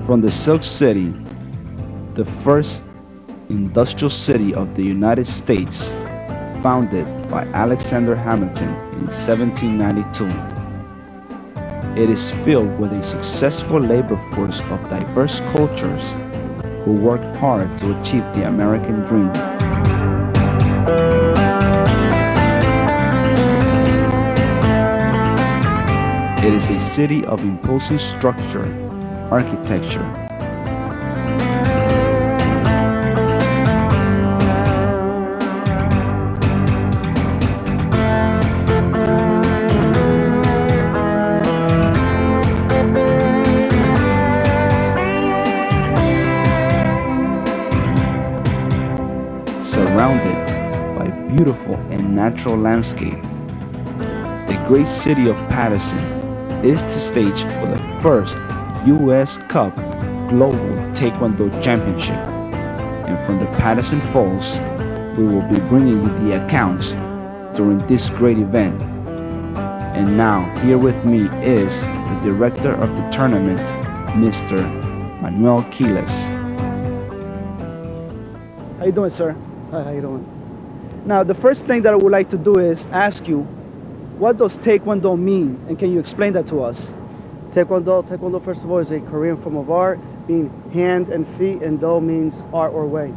From the Silk City, the first industrial city of the United States, founded by Alexander Hamilton in 1792. It is filled with a successful labor force of diverse cultures who worked hard to achieve the American dream. It is a city of imposing structure, architecture, surrounded by beautiful and natural landscape. The great city of Paterson is the stage for the first U.S. Cup Global Taekwondo Championship. And from the Paterson Falls, we will be bringing you the accounts during this great event. And now, here with me is the director of the tournament, Mr. Manuel Quiles. How you doing, sir? Hi, how you doing? Now, the first thing that I would like to do is ask you, what does Taekwondo mean? And can you explain that to us? Taekwondo, first of all, is a Korean form of art, meaning hand and feet, and Do means art or way.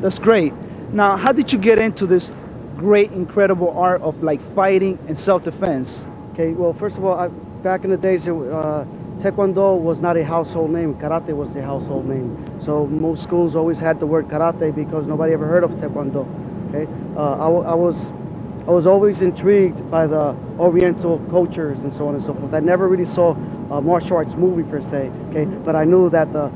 That's great. Now, how did you get into this great, incredible art of like fighting and self-defense? Okay, well, first of all, back in the days, Taekwondo was not a household name. Karate was the household name. So most schools always had the word karate because nobody ever heard of Taekwondo. Okay, I was always intrigued by the Oriental cultures and so on and so forth. I never really saw a martial arts movie per se. Okay, but I knew that the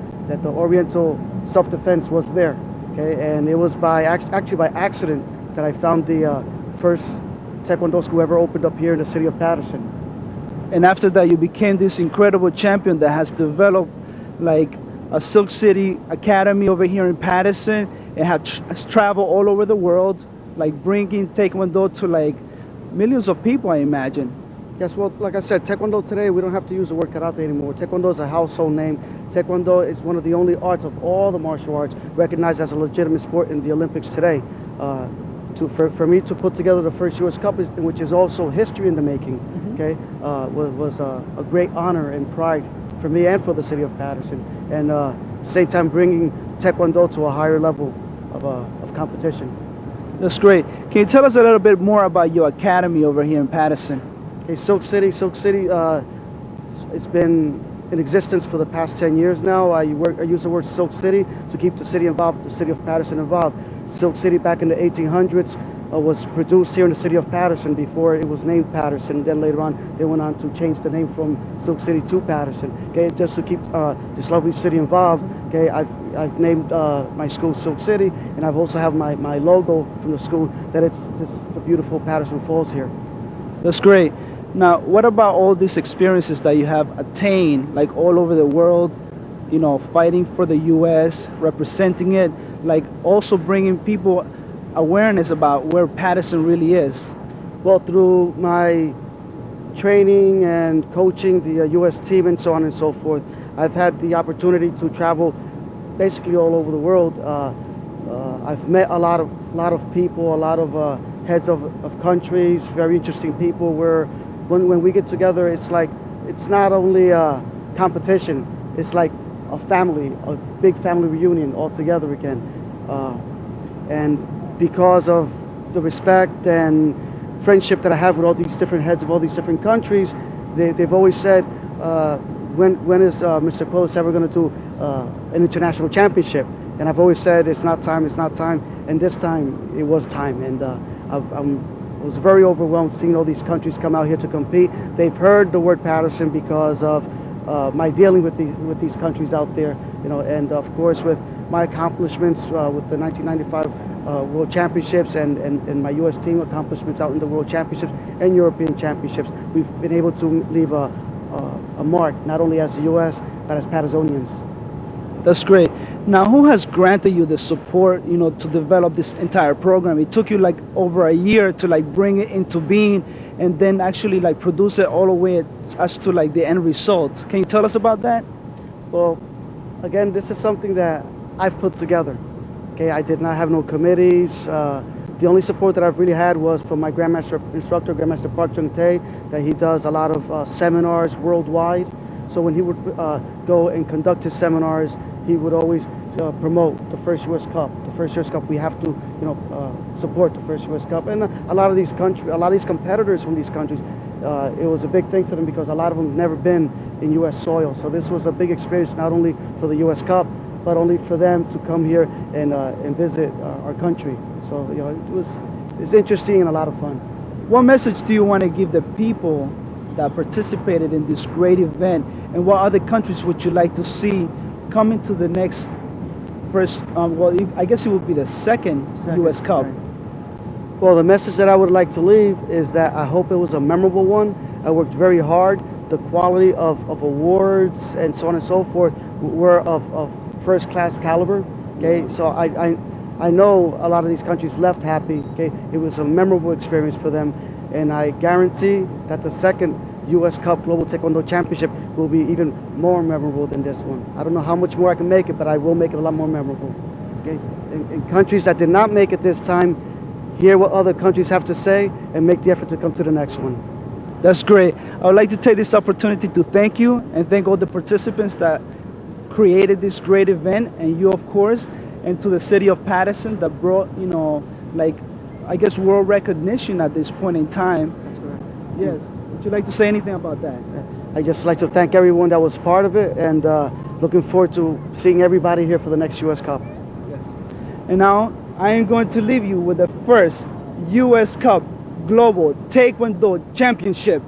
Oriental self-defense was there. Okay, and it was actually by accident that I found the first Taekwondo school ever opened up here in the city of Paterson. And after that, you became this incredible champion that has developed like a Silk City Academy over here in Paterson and has traveled all over the world, like bringing Taekwondo to like millions of people, I imagine. Yes, well, like I said, Taekwondo today, we don't have to use the word karate anymore. Taekwondo is a household name. Taekwondo is one of the only arts of all the martial arts recognized as a legitimate sport in the Olympics today. For me to put together the first U.S. Cup, which is also history in the making, okay, was a great honor and pride for me and for the city of Paterson. And at the same time, bringing Taekwondo to a higher level of competition. That's great. Can you tell us a little bit more about your academy over here in Paterson? Okay, Silk City, it's been in existence for the past 10 years now. I use the word Silk City to keep the city involved, the city of Paterson involved. Silk City back in the 1800s was produced here in the city of Paterson before it was named Paterson. Then later on, they went on to change the name from Silk City to Paterson. Okay, just to keep this lovely city involved. Okay, I've named my school Silk City, and I've also have my logo from the school that it's the beautiful Paterson Falls here. That's great. Now, what about all these experiences that you have attained, like all over the world, you know, fighting for the U.S., representing it, like also bringing people awareness about where Paterson really is? Well, through my training and coaching the U.S. team and so on and so forth, I've had the opportunity to travel basically all over the world. I've met a lot of people, a lot of heads of countries, very interesting people. Where when we get together, it's not only a competition, it's like a family, a big family reunion all together again. And because of the respect and friendship that I have with all these different heads of all these different countries, they've always said, when is Mr. Quiles ever going to do an international championship? And I've always said, it's not time, and this time it was time. And I was very overwhelmed seeing all these countries come out here to compete. They've heard the word Paterson because of my dealing with these countries out there, you know, and of course with my accomplishments with the 1995 World Championships and my U.S. team accomplishments out in the World Championships and European Championships. We've been able to leave a mark, not only as the U.S., but as Pattersonians. That's great. Now, who has granted you the support, you know, to develop this entire program? It took you like over a year to like bring it into being and then actually like produce it all the way as to like the end result. Can you tell us about that? Well, again, this is something that I've put together. Okay, I did not have no committees. The only support that I've really had was from my Grandmaster instructor, Grandmaster Paterson, that he does a lot of seminars worldwide. So when he would go and conduct his seminars, he would always promote the first U.S. Cup. The first U.S. Cup, we have to, support the first U.S. Cup. And a lot of these competitors from these countries, it was a big thing for them because a lot of them have never been in U.S. soil. So this was a big experience not only for the U.S. Cup, but only for them to come here and visit our country. So it's interesting and a lot of fun. What message do you want to give the people that participated in this great event, and what other countries would you like to see coming to the next first? I guess it would be the second U.S. Cup. Right. Well, the message that I would like to leave is that I hope it was a memorable one. I worked very hard. The quality of awards and so on and so forth were of first-class caliber. Okay, so I know a lot of these countries left happy. Okay, it was a memorable experience for them, and I guarantee that the second U.S. Cup Global Taekwondo Championship will be even more memorable than this one. I don't know how much more I can make it, but I will make it a lot more memorable. Okay, in countries that did not make it this time, hear what other countries have to say and make the effort to come to the next one. That's great. I would like to take this opportunity to thank you and thank all the participants that created this great event, and you, of course, and to the city of Paterson that brought, I guess, world recognition at this point in time. That's correct. Yes. Would you like to say anything about that? I just like to thank everyone that was part of it, and looking forward to seeing everybody here for the next U.S. Cup. Yes. And now I am going to leave you with the first U.S. Cup Global Taekwondo Championship.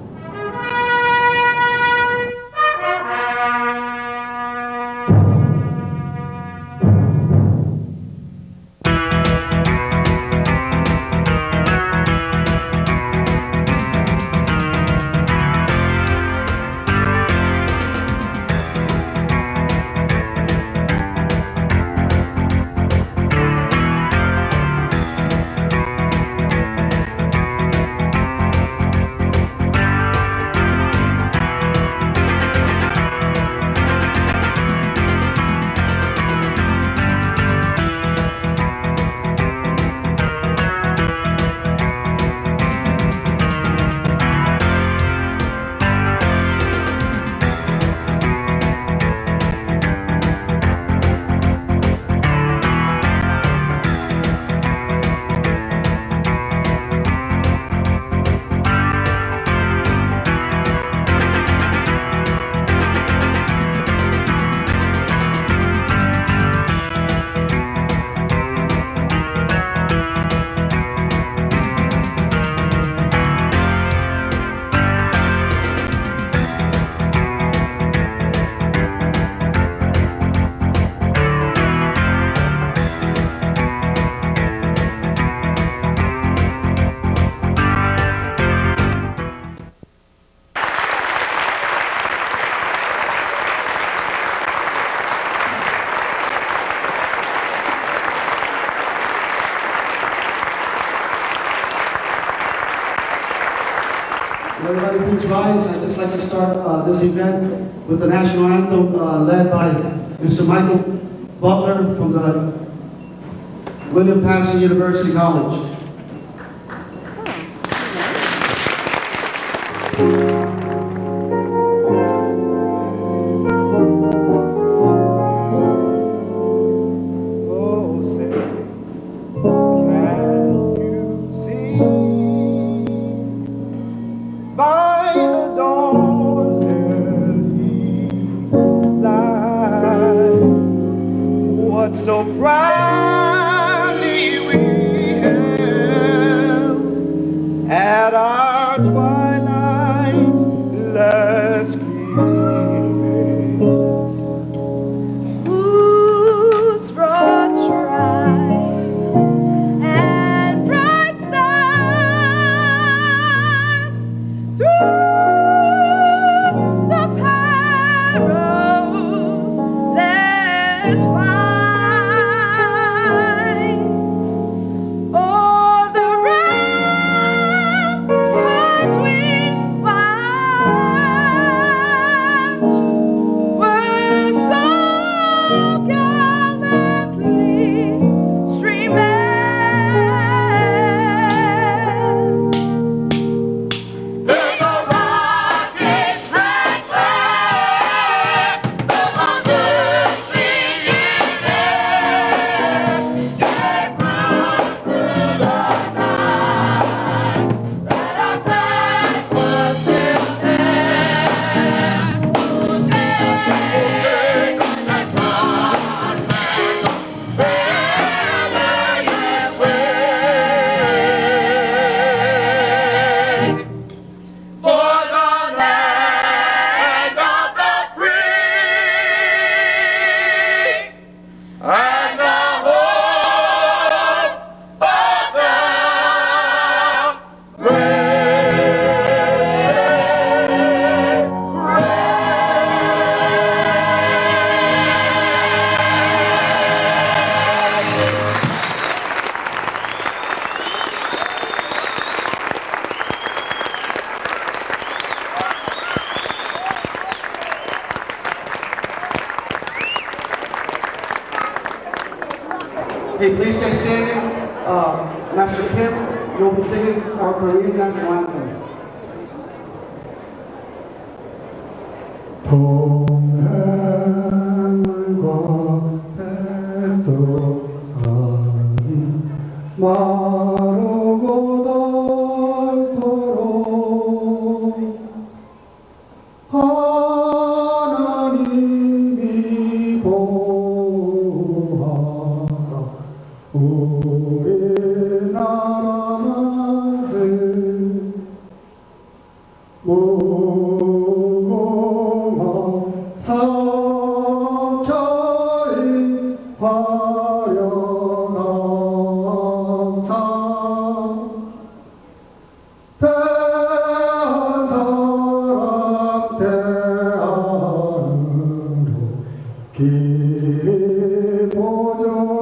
Everybody please rise. I'd just like to start this event with the national anthem led by Mr. Michael Butler from the William Paterson University College. So proudly we hailed at our twilight last evening, whose broad shrine and bright stars through the perilous fight Okay, please stay standing. Master Kim, you'll be singing our Korean national anthem. 동해물과 백두산이 마르고 닳도록 하나님이 보호하사 우리나라 만세 삼차의 화려한 상 대한 사랑 대안으로 길 보존하세.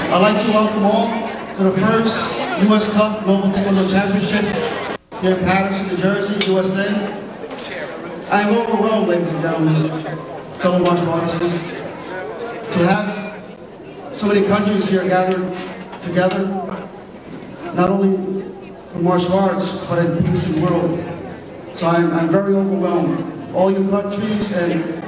I'd like to welcome all to the first U.S. Cup Global TaeKwon-Do Championship here in Paterson, New Jersey, USA. I am overwhelmed, ladies and gentlemen, fellow martial artists, to have so many countries here gathered together, not only for martial arts, but in peace and world. So I'm very overwhelmed. All you countries and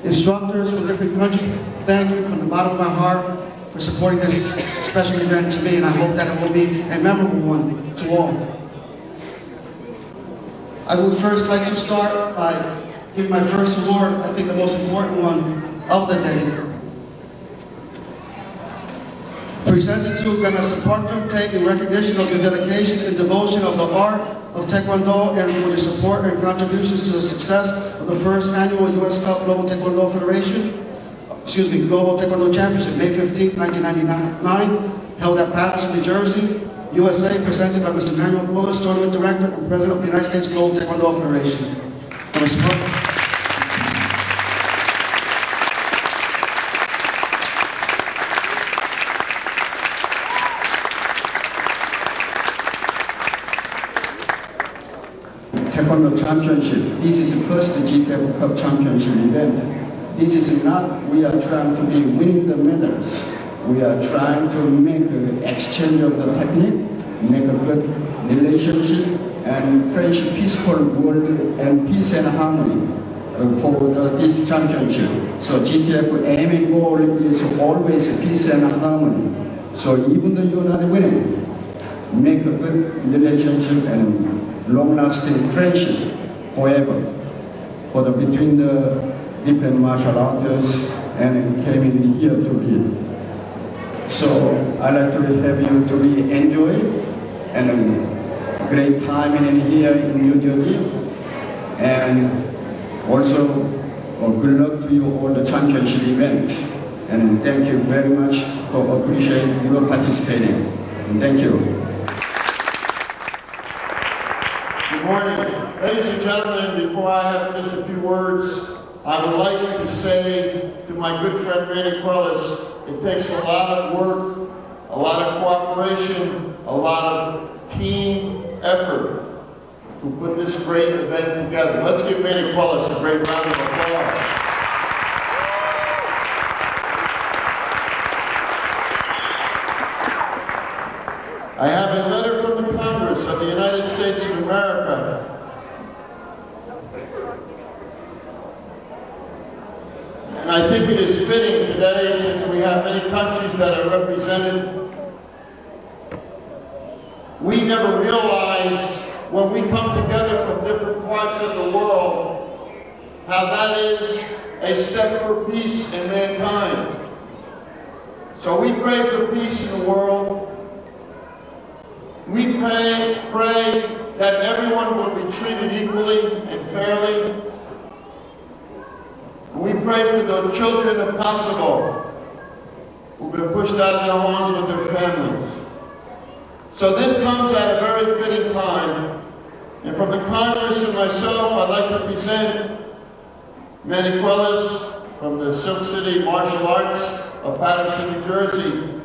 instructors from different countries, thank you from the bottom of my heart for supporting this special event to me, and I hope that it will be a memorable one to all. I would first like to start by giving my first award, I think the most important one of the day. Presented to Grandmaster Paterson in recognition of your dedication and devotion of the art of Taekwondo and for your support and contributions to the success of the first annual U.S. Cup Global Taekwondo Global Taekwondo Championship, May 15, 1999, held at Paterson, New Jersey, USA, presented by Mr. Manuel Willis, Tournament Director and President of the United States Global Taekwondo Federation. Taekwondo Championship. This is the first GTF Cup Championship event. This is not, we are trying to be winning the medals. We are trying to make an exchange of the technique, make a good relationship, and friendship, peaceful world, and peace and harmony for this championship. So GTF aim and goal is always peace and harmony. So even though you're not winning, make a good relationship and long-lasting friendship forever between the different martial artists and came in here to be. So I'd like to have you to be enjoy and a great time in here in New Jersey, and also good luck to you all the championship event, and thank you very much for appreciating your participating. And thank you. Good morning. Ladies and gentlemen, before I have just a few words, I would like to say to my good friend Randy Quellis, it takes a lot of work, a lot of cooperation, a lot of team effort to put this great event together. Let's give Randy Quellis a great round of applause. I have a letter from the Congress of the United States of America and I think it is fitting today, since we have many countries that are represented. We never realize when we come together from different parts of the world how that is a step for peace in mankind. So we pray for peace in the world. We pray that everyone will be treated equally and fairly. We pray for the children of Kosovo who've been pushed out of their homes with their families. So this comes at a very fitting time. And from the Congress and myself, I'd like to present Manny Quellis from the Silk City Martial Arts of Paterson, New Jersey,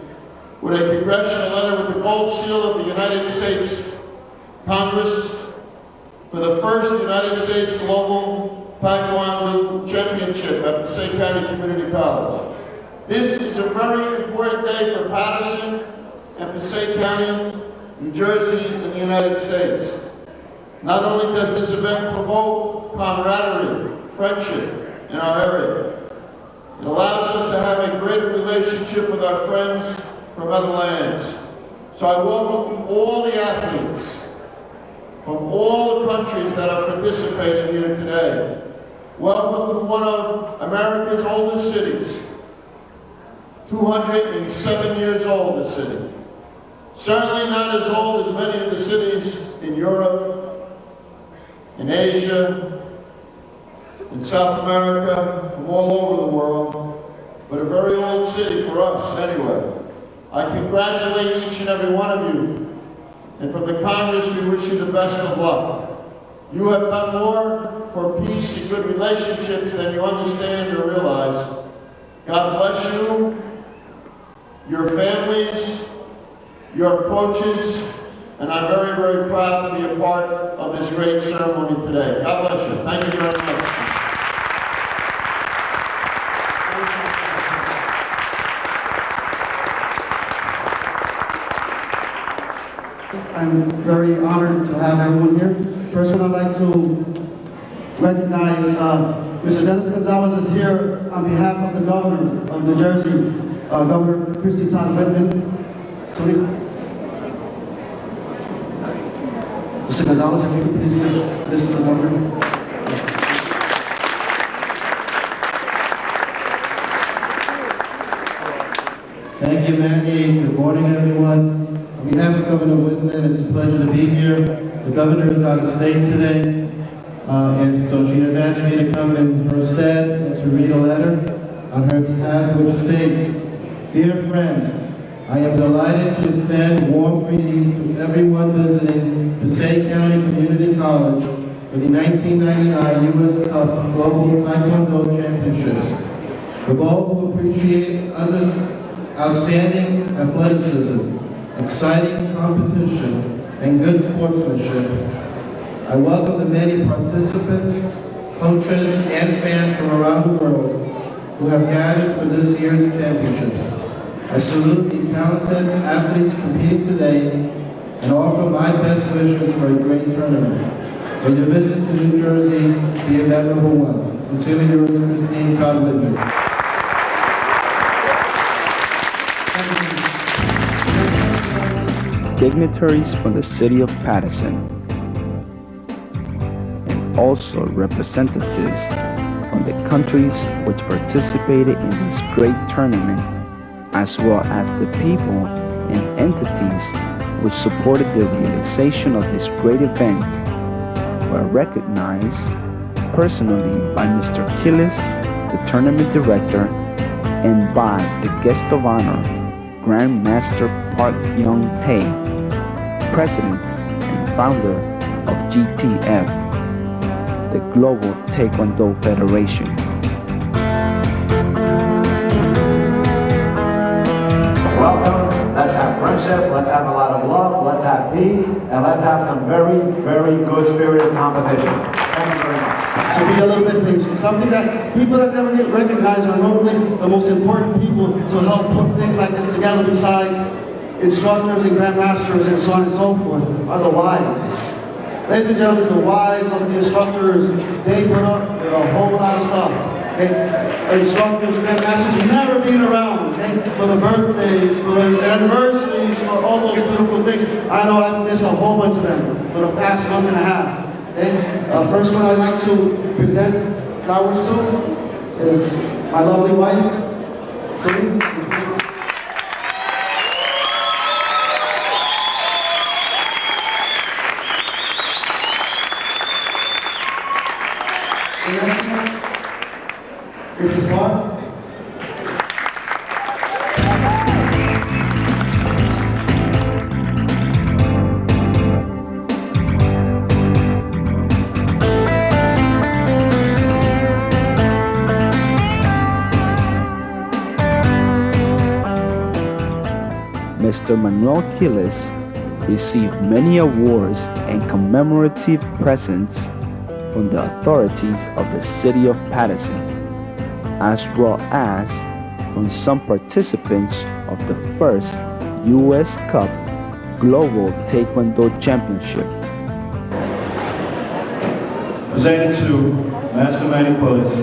with a congressional letter with the gold seal of the United States Congress for the first United States Global TaeKwon-Do Championship at Passaic County Community College. This is a very important day for Paterson and Passaic County, New Jersey, and the United States. Not only does this event promote camaraderie, friendship in our area, it allows us to have a great relationship with our friends from other lands. So I welcome all the athletes from all the countries that are participating here today. Welcome to one of America's oldest cities, 207 years old, the city. Certainly not as old as many of the cities in Europe, in Asia, in South America, from all over the world, but a very old city for us anyway. I congratulate each and every one of you. And from the Congress, we wish you the best of luck. You have done more for peace and good relationships than you understand or realize. God bless you, your families, your coaches, and I'm very, very proud to be a part of this great ceremony today. God bless you. Thank you very much. I'm very honored to have everyone here. First, I'd like to recognize Mr. Dennis Gonzalez is here on behalf of the Governor of New Jersey, Governor Christie Todd Whitman. Mr. Gonzalez, if you could please give this to the Governor. Thank you, Maggie. Good morning, everyone. On behalf of Governor Whitman, it's a pleasure to be here. The governor is out of state today, and so she has asked me to come in her stead and to read a letter on her behalf, which states, "Dear friends, I am delighted to extend warm greetings to everyone visiting Passaic County Community College for the 1999 U.S. Cup Global TaeKwon-Do Championships. For all who appreciate outstanding athleticism, exciting competition, and good sportsmanship, I welcome the many participants, coaches, and fans from around the world who have gathered for this year's championships. I salute the talented athletes competing today and offer my best wishes for a great tournament. May your visit to New Jersey be a memorable one. Sincerely yours, Christine Todd Whitman." Dignitaries from the city of Paterson, and also representatives from the countries which participated in this great tournament, as well as the people and entities which supported the realization of this great event, were recognized personally by Mr. Killis, the tournament director, and by the guest of honor, Grandmaster Park Young-tae, President and founder of GTF, the Global Taekwondo Federation. Welcome, let's have friendship, let's have a lot of love, let's have peace, and let's have some very, very good spirited competition. Thank you very much. To be a little bit things, something that people that never get recognized are normally the most important people to help put things like this together, besides instructors and grandmasters and so on and so forth, are the wives. Ladies and gentlemen, the wives of the instructors, they put up with a whole lot of stuff. Instructors, grandmasters, never being around, for the birthdays, for the anniversaries, for all those beautiful things. I know I've missed a whole bunch of them for the past month and a half. First one I'd like to present flowers to is my lovely wife, Celine. Mrs. Clark. Mr. Manuel Quiles received many awards and commemorative presents from the authorities of the city of Paterson, as well as from some participants of the first U.S. Cup Global Taekwondo Championship. Presented to Master Manny Quiles,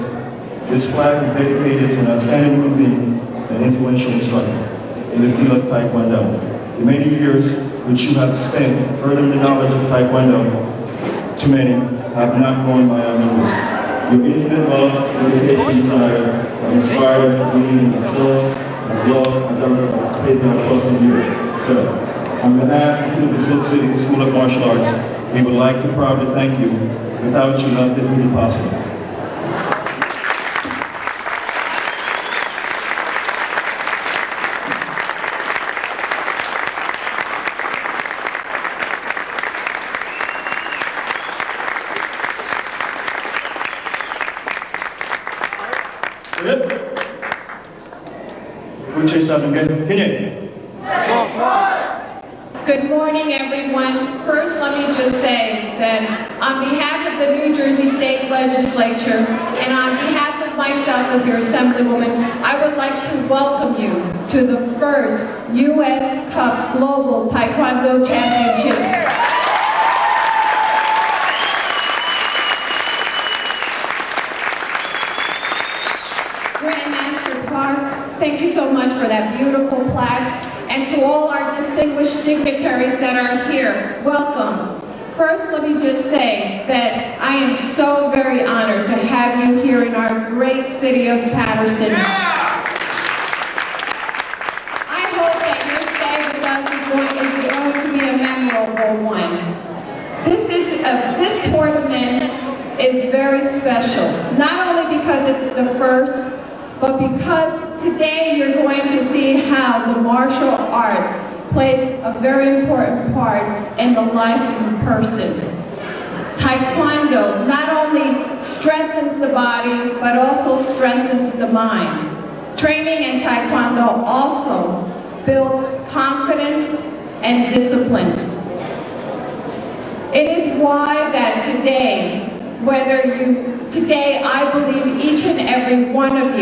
this flag is dedicated to an outstanding human being and influential instructor in the field of Taekwondo. The many years which you have spent furthering the knowledge of Taekwondo, too many have not gone by our numbers. Your infinite love, dedication, and desire have inspired us to be in myself as well as our placed our trust in you. So, on behalf of the students of Silk City School of Martial Arts, we would like to proudly thank you. Without you, none of this would be possible. Good morning, everyone. First, let me just say that on behalf of the New Jersey State Legislature and on behalf of myself as your Assemblywoman, I would like to welcome you to the first U.S. Cup Global Taekwondo Championship. Grandmaster Clark, thank you so much for that beautiful plaque. And to all our distinguished dignitaries that are here, welcome. First, let me just say that I am so very honored to have you here in our great city of Paterson. I hope that your stay with us is going to be a memorable one. This tournament is very special, not only because it's the first, but because today you're going to see how the martial arts plays a very important part in the life of a person. Taekwondo not only strengthens the body, but also strengthens the mind. Training in Taekwondo also builds confidence and discipline. It is why that today, I believe each and every one of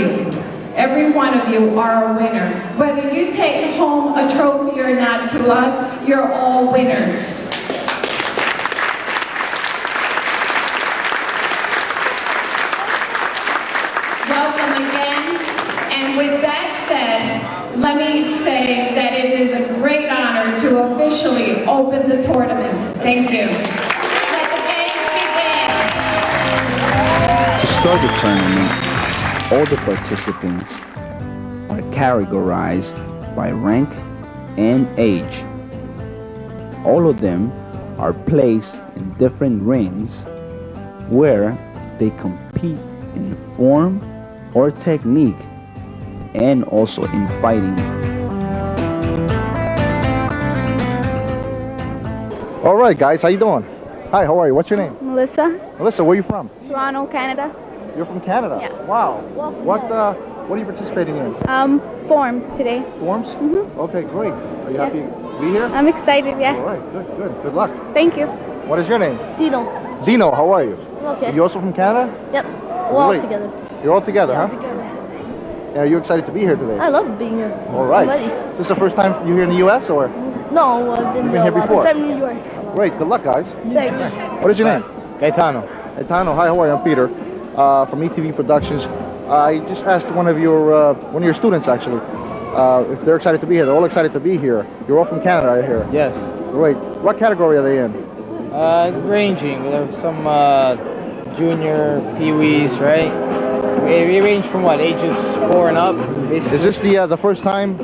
you are a winner. Whether you take home a trophy or not, to us, you're all winners. Welcome again. And with that said, let me say that it is a great honor to officially open the tournament. Thank you. Let the games begin. To start the tournament, all the participants are categorized by rank and age. All of them are placed in different rings where they compete in form or technique and also in fighting. All right, guys, how you doing? Hi, how are you? What's your name? Melissa. Melissa, where are you from? Toronto, Canada. You're from Canada? Yeah. Wow. What are you participating in? Forms today. Forms? Mm-hmm. Okay, great. Are you happy to be here? I'm excited, yeah. All right, good. Good luck. Thank you. What is your name? Dino. Dino, how are you? Okay. Are you also from Canada? Yep. We're all together. You're all together, yeah, huh? Together. And are you excited to be here today? I love being here. All right. I'm ready. Is this the first time you're here in the U.S. or? No, I've been here before. First time in New York. Great, good luck, guys. Thanks. What is your name? Gaetano. Gaetano, hi, how are you? I'm Peter from ETV Productions. I just asked one of your students actually if they're excited to be here. They're all excited to be here. You're all from Canada, I hear. Yes. Great. What category are they in? Ranging. There's some junior peewees, right? We range from what, ages 4 and up, basically. Is this the first time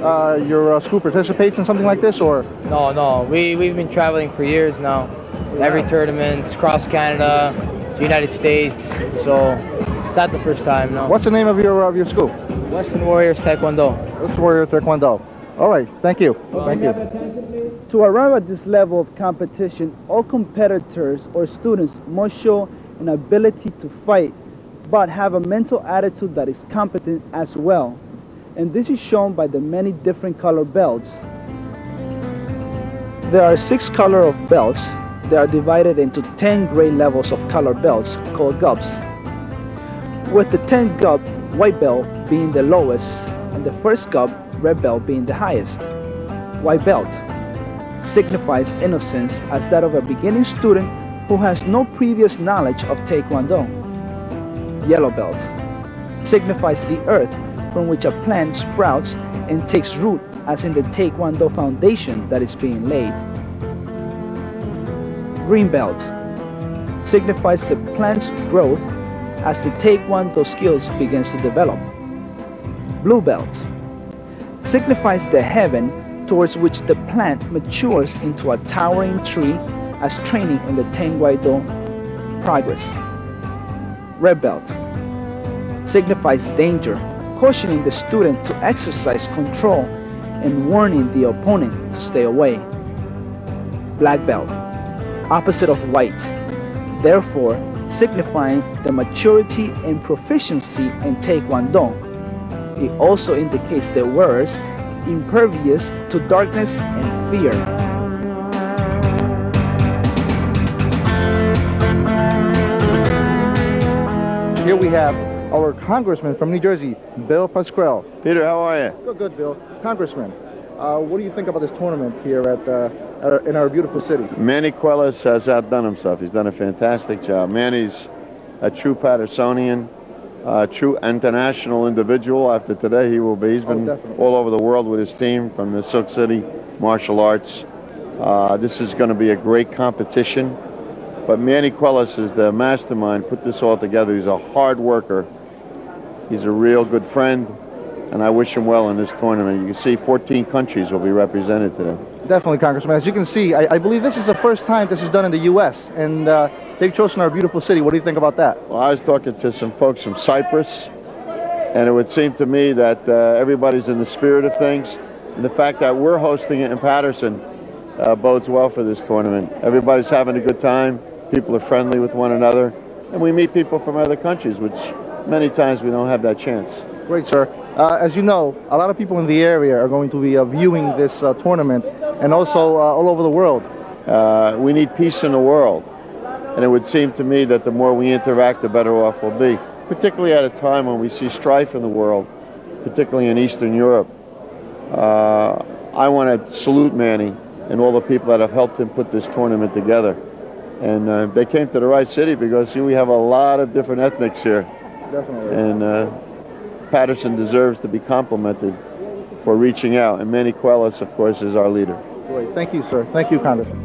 your school participates in something like this, or? No. We've been traveling for years now. Yeah. Every tournament, across Canada, the United States. So it's not the first time, no. What's the name of your school? Western Warriors Taekwondo. Western Warriors Taekwondo. All right. Thank you. Thank you. To arrive at this level of competition, all competitors or students must show an ability to fight, but have a mental attitude that is competent as well. And this is shown by the many different color belts. There are 6 color of belts. They are divided into 10 grade levels of color belts called gubs, with the 10th gub, white belt, being the lowest, and the first gub, red belt, being the highest. White belt signifies innocence as that of a beginning student who has no previous knowledge of Taekwondo. Yellow belt signifies the earth from which a plant sprouts and takes root, as in the Taekwondo foundation that is being laid. Green belt signifies the plant's growth as the Taekwondo skills begins to develop. Blue belt signifies the heaven towards which the plant matures into a towering tree as training in the Taekwondo progress. Red belt signifies danger, cautioning the student to exercise control and warning the opponent to stay away. Black belt, opposite of white, therefore signifying the maturity and proficiency in Taekwondo. It also indicates the wearers impervious to darkness and fear. Here we have our congressman from New Jersey, Bill Pascrell. Peter, how are you? Good, Bill. Congressman, what do you think about this tournament here in our beautiful city? Manny Quellis has outdone himself. He's done a fantastic job. Manny's a true Patersonian, a true international individual. After today, he will be. He's been all over the world with his team from the Silk City Martial Arts. This is going to be a great competition. But Manny Quellis is the mastermind, put this all together. He's a hard worker. He's a real good friend, and I wish him well in this tournament. You can see 14 countries will be represented today. Definitely, Congressman. As you can see, I believe this is the first time this is done in the U.S., and they've chosen our beautiful city. What do you think about that? Well, I was talking to some folks from Cyprus, and it would seem to me that everybody's in the spirit of things. And the fact that we're hosting it in Paterson bodes well for this tournament. Everybody's having a good time. People are friendly with one another, and we meet people from other countries, which many times we don't have that chance. Great, sir. As you know, a lot of people in the area are going to be viewing this tournament, and also all over the world. We need peace in the world, and it would seem to me that the more we interact, the better off we'll be, particularly at a time when we see strife in the world, particularly in Eastern Europe. I want to salute Manny and all the people that have helped him put this tournament together. And they came to the right city because we have a lot of different ethnics here. Definitely. And Paterson deserves to be complimented for reaching out. And Manny Quellis, of course, is our leader. Great. Thank you, sir. Thank you, Congressman.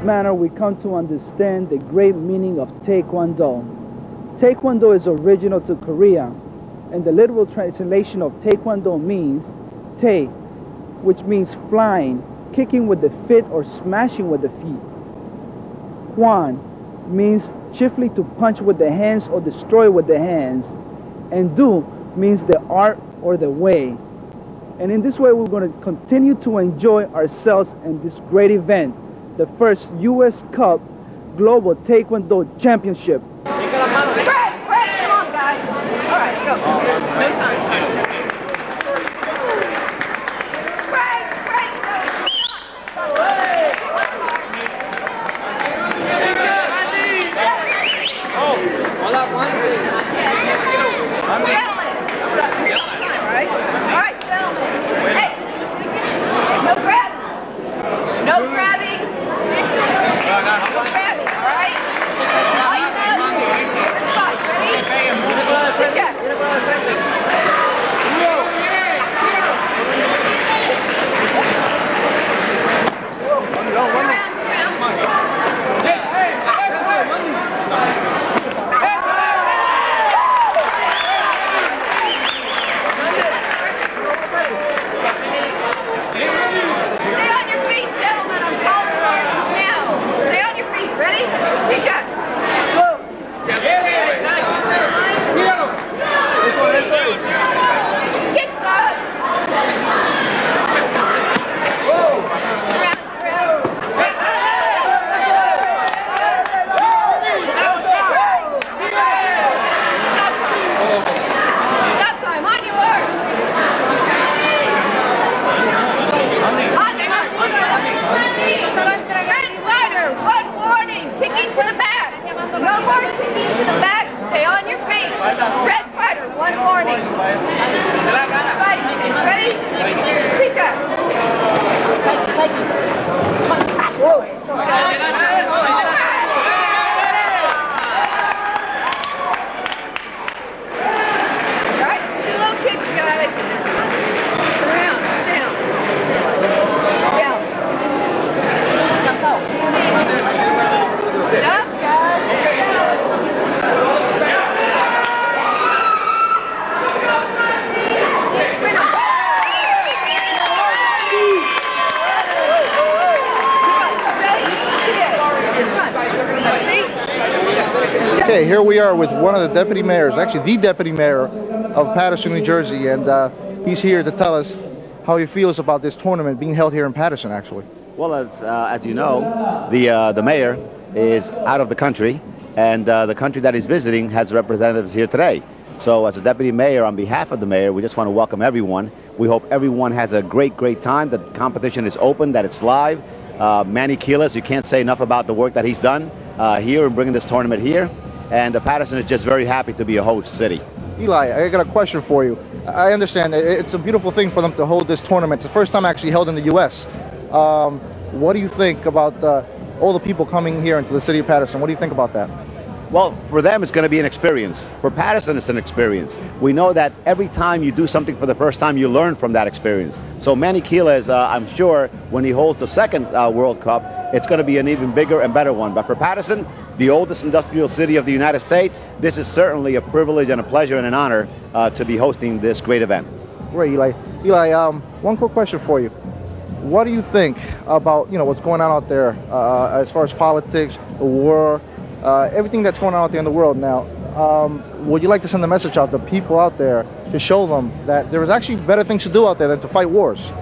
manner, we come to understand the great meaning of Taekwondo. Taekwondo is original to Korea, and the literal translation of Taekwondo means Tae, which means flying, kicking with the feet or smashing with the feet. Kwon means chiefly to punch with the hands or destroy with the hands. And Do means the art or the way. And in this way, we're going to continue to enjoy ourselves in this great event, the first U.S. Cup Global Taekwondo Championship. Come on, guys. All right, go. No time. Okay, here we are with one of the deputy mayors, actually the deputy mayor of Paterson, New Jersey, and he's here to tell us how he feels about this tournament being held here in Paterson, actually. Well, as you know, the mayor is out of the country, and the country that he's visiting has representatives here today. So as a deputy mayor, on behalf of the mayor, we just want to welcome everyone. We hope everyone has a great time. The competition is open, that it's live. Manny Keelis, you can't say enough about the work that he's done here in bringing this tournament here. And Paterson is just very happy to be a host city. Eli, I got a question for you. I understand it's a beautiful thing for them to hold this tournament. It's the first time actually held in the U.S. What do you think about all the people coming here into the city of Paterson? What do you think about that? Well, for them, it's going to be an experience. For Paterson, it's an experience. We know that every time you do something for the first time, you learn from that experience. So Manny Keelis, I'm sure, when he holds the second World Cup, it's going to be an even bigger and better one. But for Paterson, the oldest industrial city of the United States, this is certainly a privilege and a pleasure and an honor to be hosting this great event. Great, Eli. Eli, one quick question for you. What do you think about, what's going on out there as far as politics, the war, everything that's going on out there in the world now? Would you like to send a message out to people out there to show them that there is actually better things to do out there than to fight wars?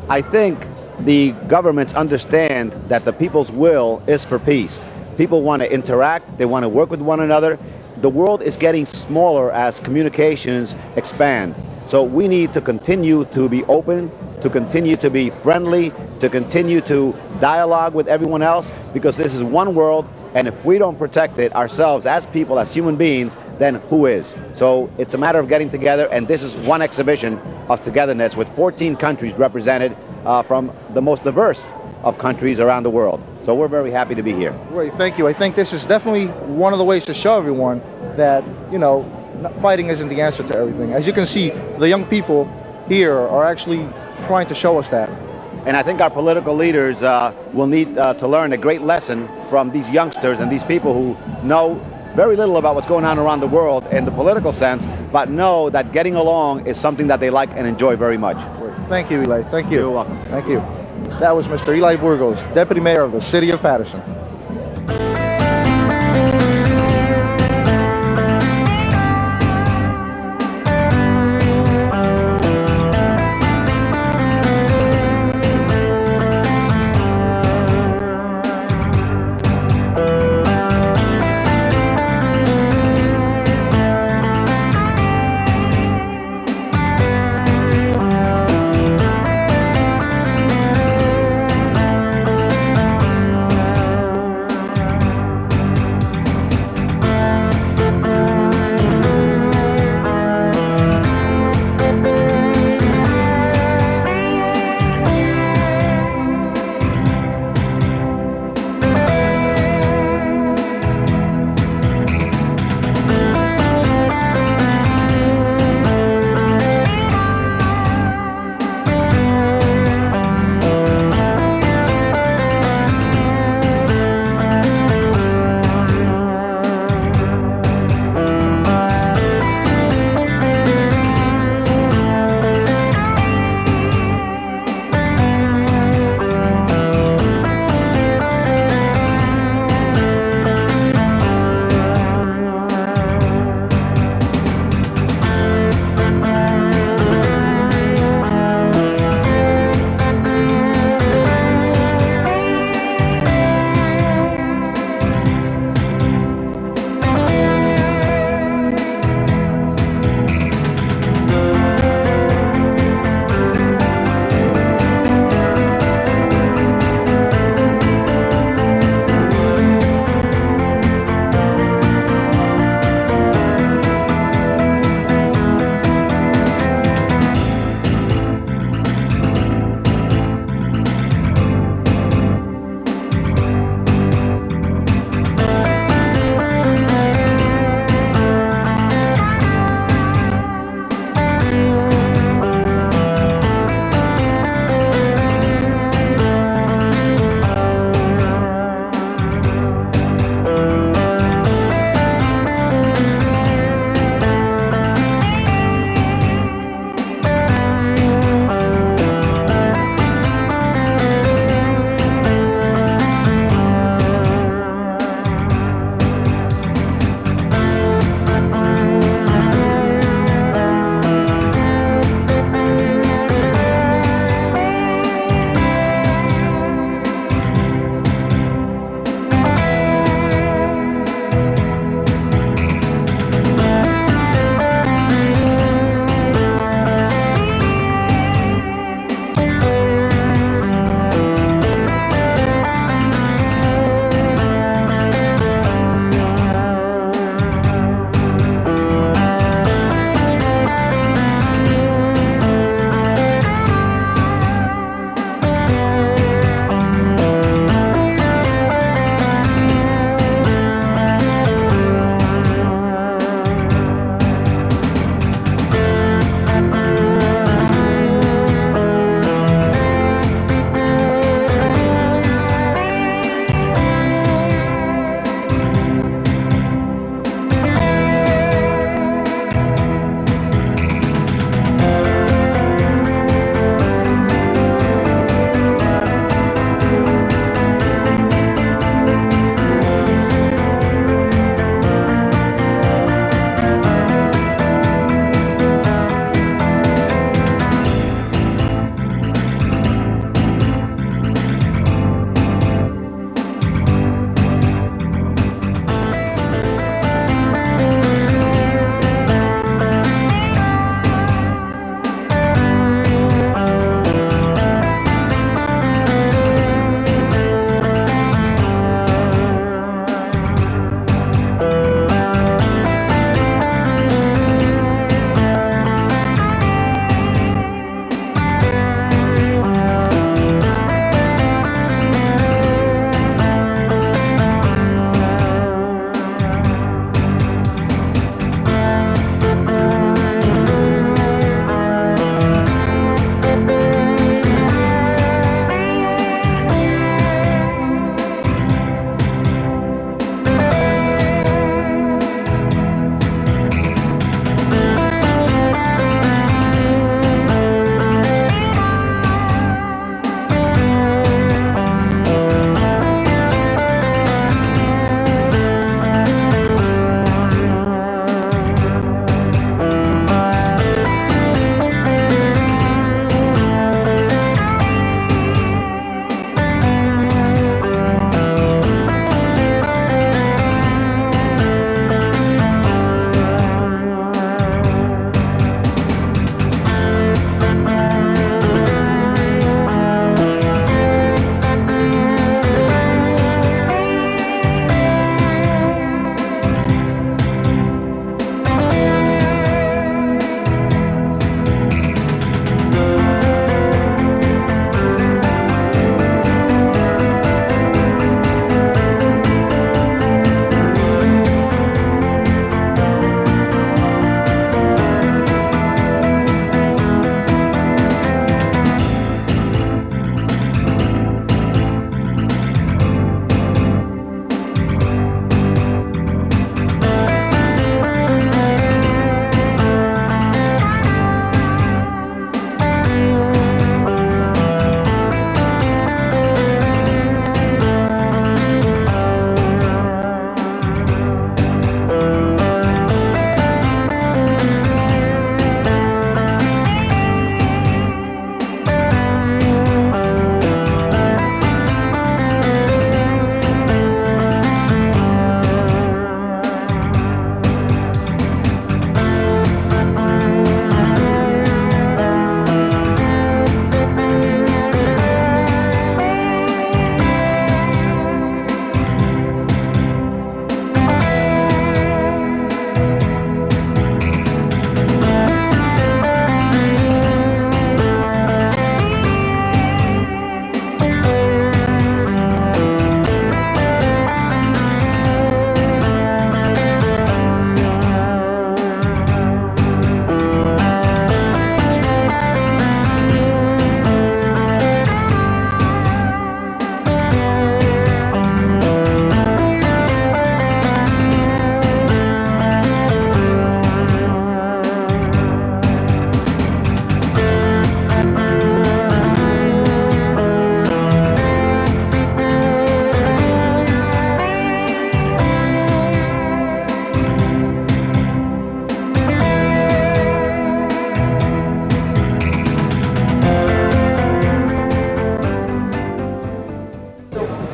I think the governments understand that the people's will is for peace. People want to interact, they want to work with one another. The world is getting smaller as communications expand. So we need to continue to be open, to continue to be friendly, to continue to dialogue with everyone else, because this is one world, and if we don't protect it ourselves as people, as human beings, then who is? So it's a matter of getting together, and this is one exhibition of togetherness with 14 countries represented from the most diverse of countries around the world. So we're very happy to be here. Great, thank you. I think this is definitely one of the ways to show everyone that, fighting isn't the answer to everything. As you can see, the young people here are actually trying to show us that. And I think our political leaders will need to learn a great lesson from these youngsters and these people who know very little about what's going on around the world in the political sense, but know that getting along is something that they like and enjoy very much. Thank you, Eli. Thank you. You're welcome. Thank you. That was Mr. Eli Burgos, Deputy Mayor of the City of Paterson.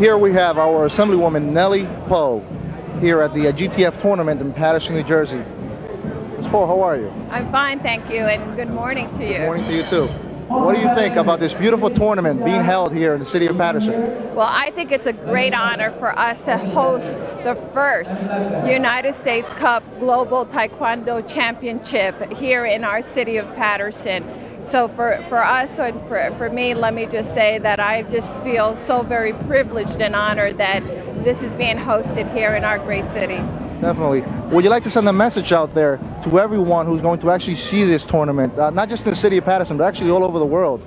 Here we have our Assemblywoman Nellie Poe here at the GTF tournament in Paterson, New Jersey. Ms. Poe, how are you? I'm fine, thank you, and good morning to you. Good morning to you too. What do you think about this beautiful tournament being held here in the city of Paterson? Well, I think it's a great honor for us to host the first United States Cup Global Taekwondo Championship here in our city of Paterson. So for us and for me, let me just say that I just feel so very privileged and honored that this is being hosted here in our great city. Definitely. Would you like to send a message out there to everyone who's going to actually see this tournament, not just in the city of Paterson, but actually all over the world?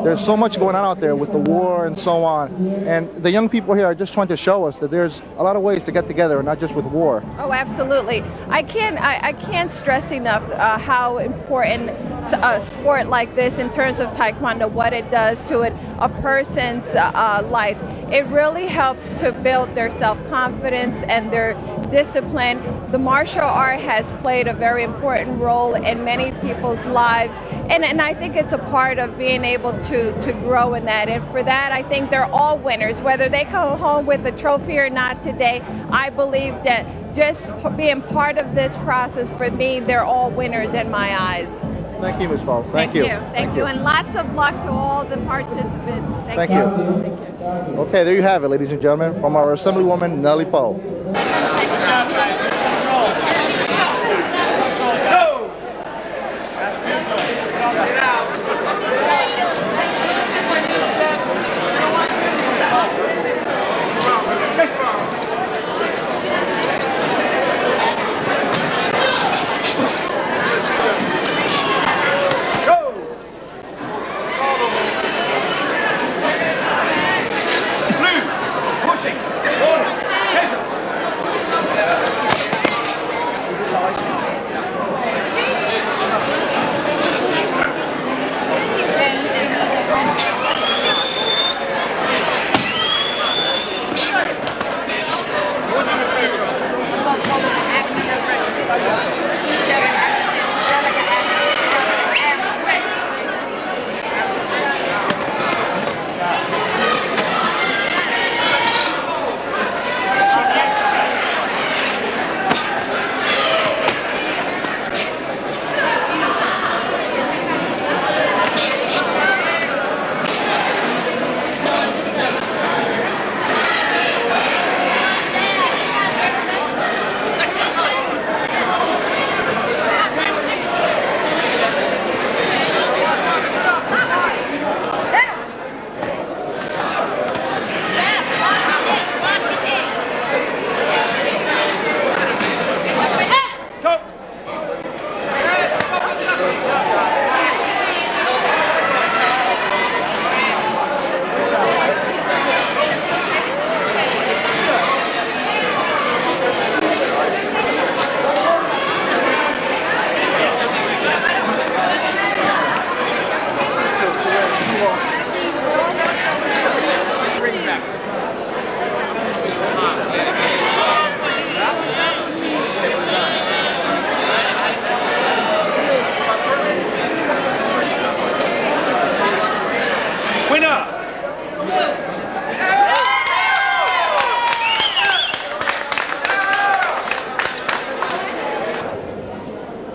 There's so much going on out there with the war and so on, and the young people here are just trying to show us that there's a lot of ways to get together, not just with war. Oh, absolutely. I can't stress enough how important a sport like this, in terms of Taekwondo, what it does to a person's life. It really helps to build their self-confidence and their discipline. The martial art has played a very important role in many people's lives, and I think it's a part of being able to grow in that. And for that, I think they're all winners. Whether they come home with a trophy or not today, I believe that just being part of this process, for me, they're all winners in my eyes. Thank you, Ms. Paul. Thank you. Thank you, and lots of luck to all the participants. Thank you. Okay, there you have it, ladies and gentlemen, from our Assemblywoman Nellie Poe.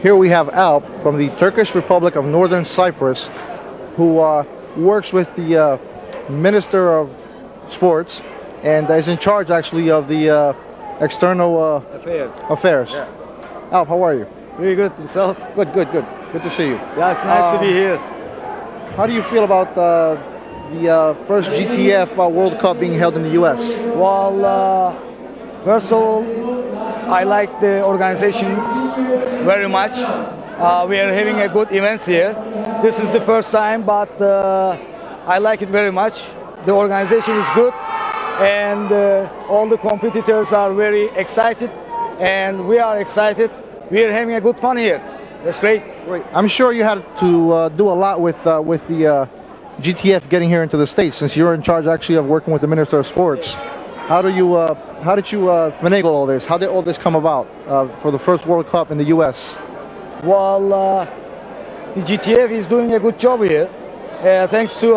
Here we have Alp from the Turkish Republic of Northern Cyprus, who works with the Minister of Sports and is in charge actually of the external affairs. Yeah. Alp, how are you? Very good. Yourself? Good, good, good. Good to see you. Yeah, it's nice to be here. How do you feel about the first GTF World Cup being held in the U.S.? Well, first of all, I like the organization very much. We are having a good event here. This is the first time, but I like it very much. The organization is good, and all the competitors are very excited, and we are excited. We are having a good fun here. That's great. Great. I'm sure you had to do a lot with the GTF getting here into the States, since you're in charge actually of working with the Minister of Sports. How did you finagle all this? How did all this come about for the first World Cup in the U.S.? Well, the GTF is doing a good job here. Thanks to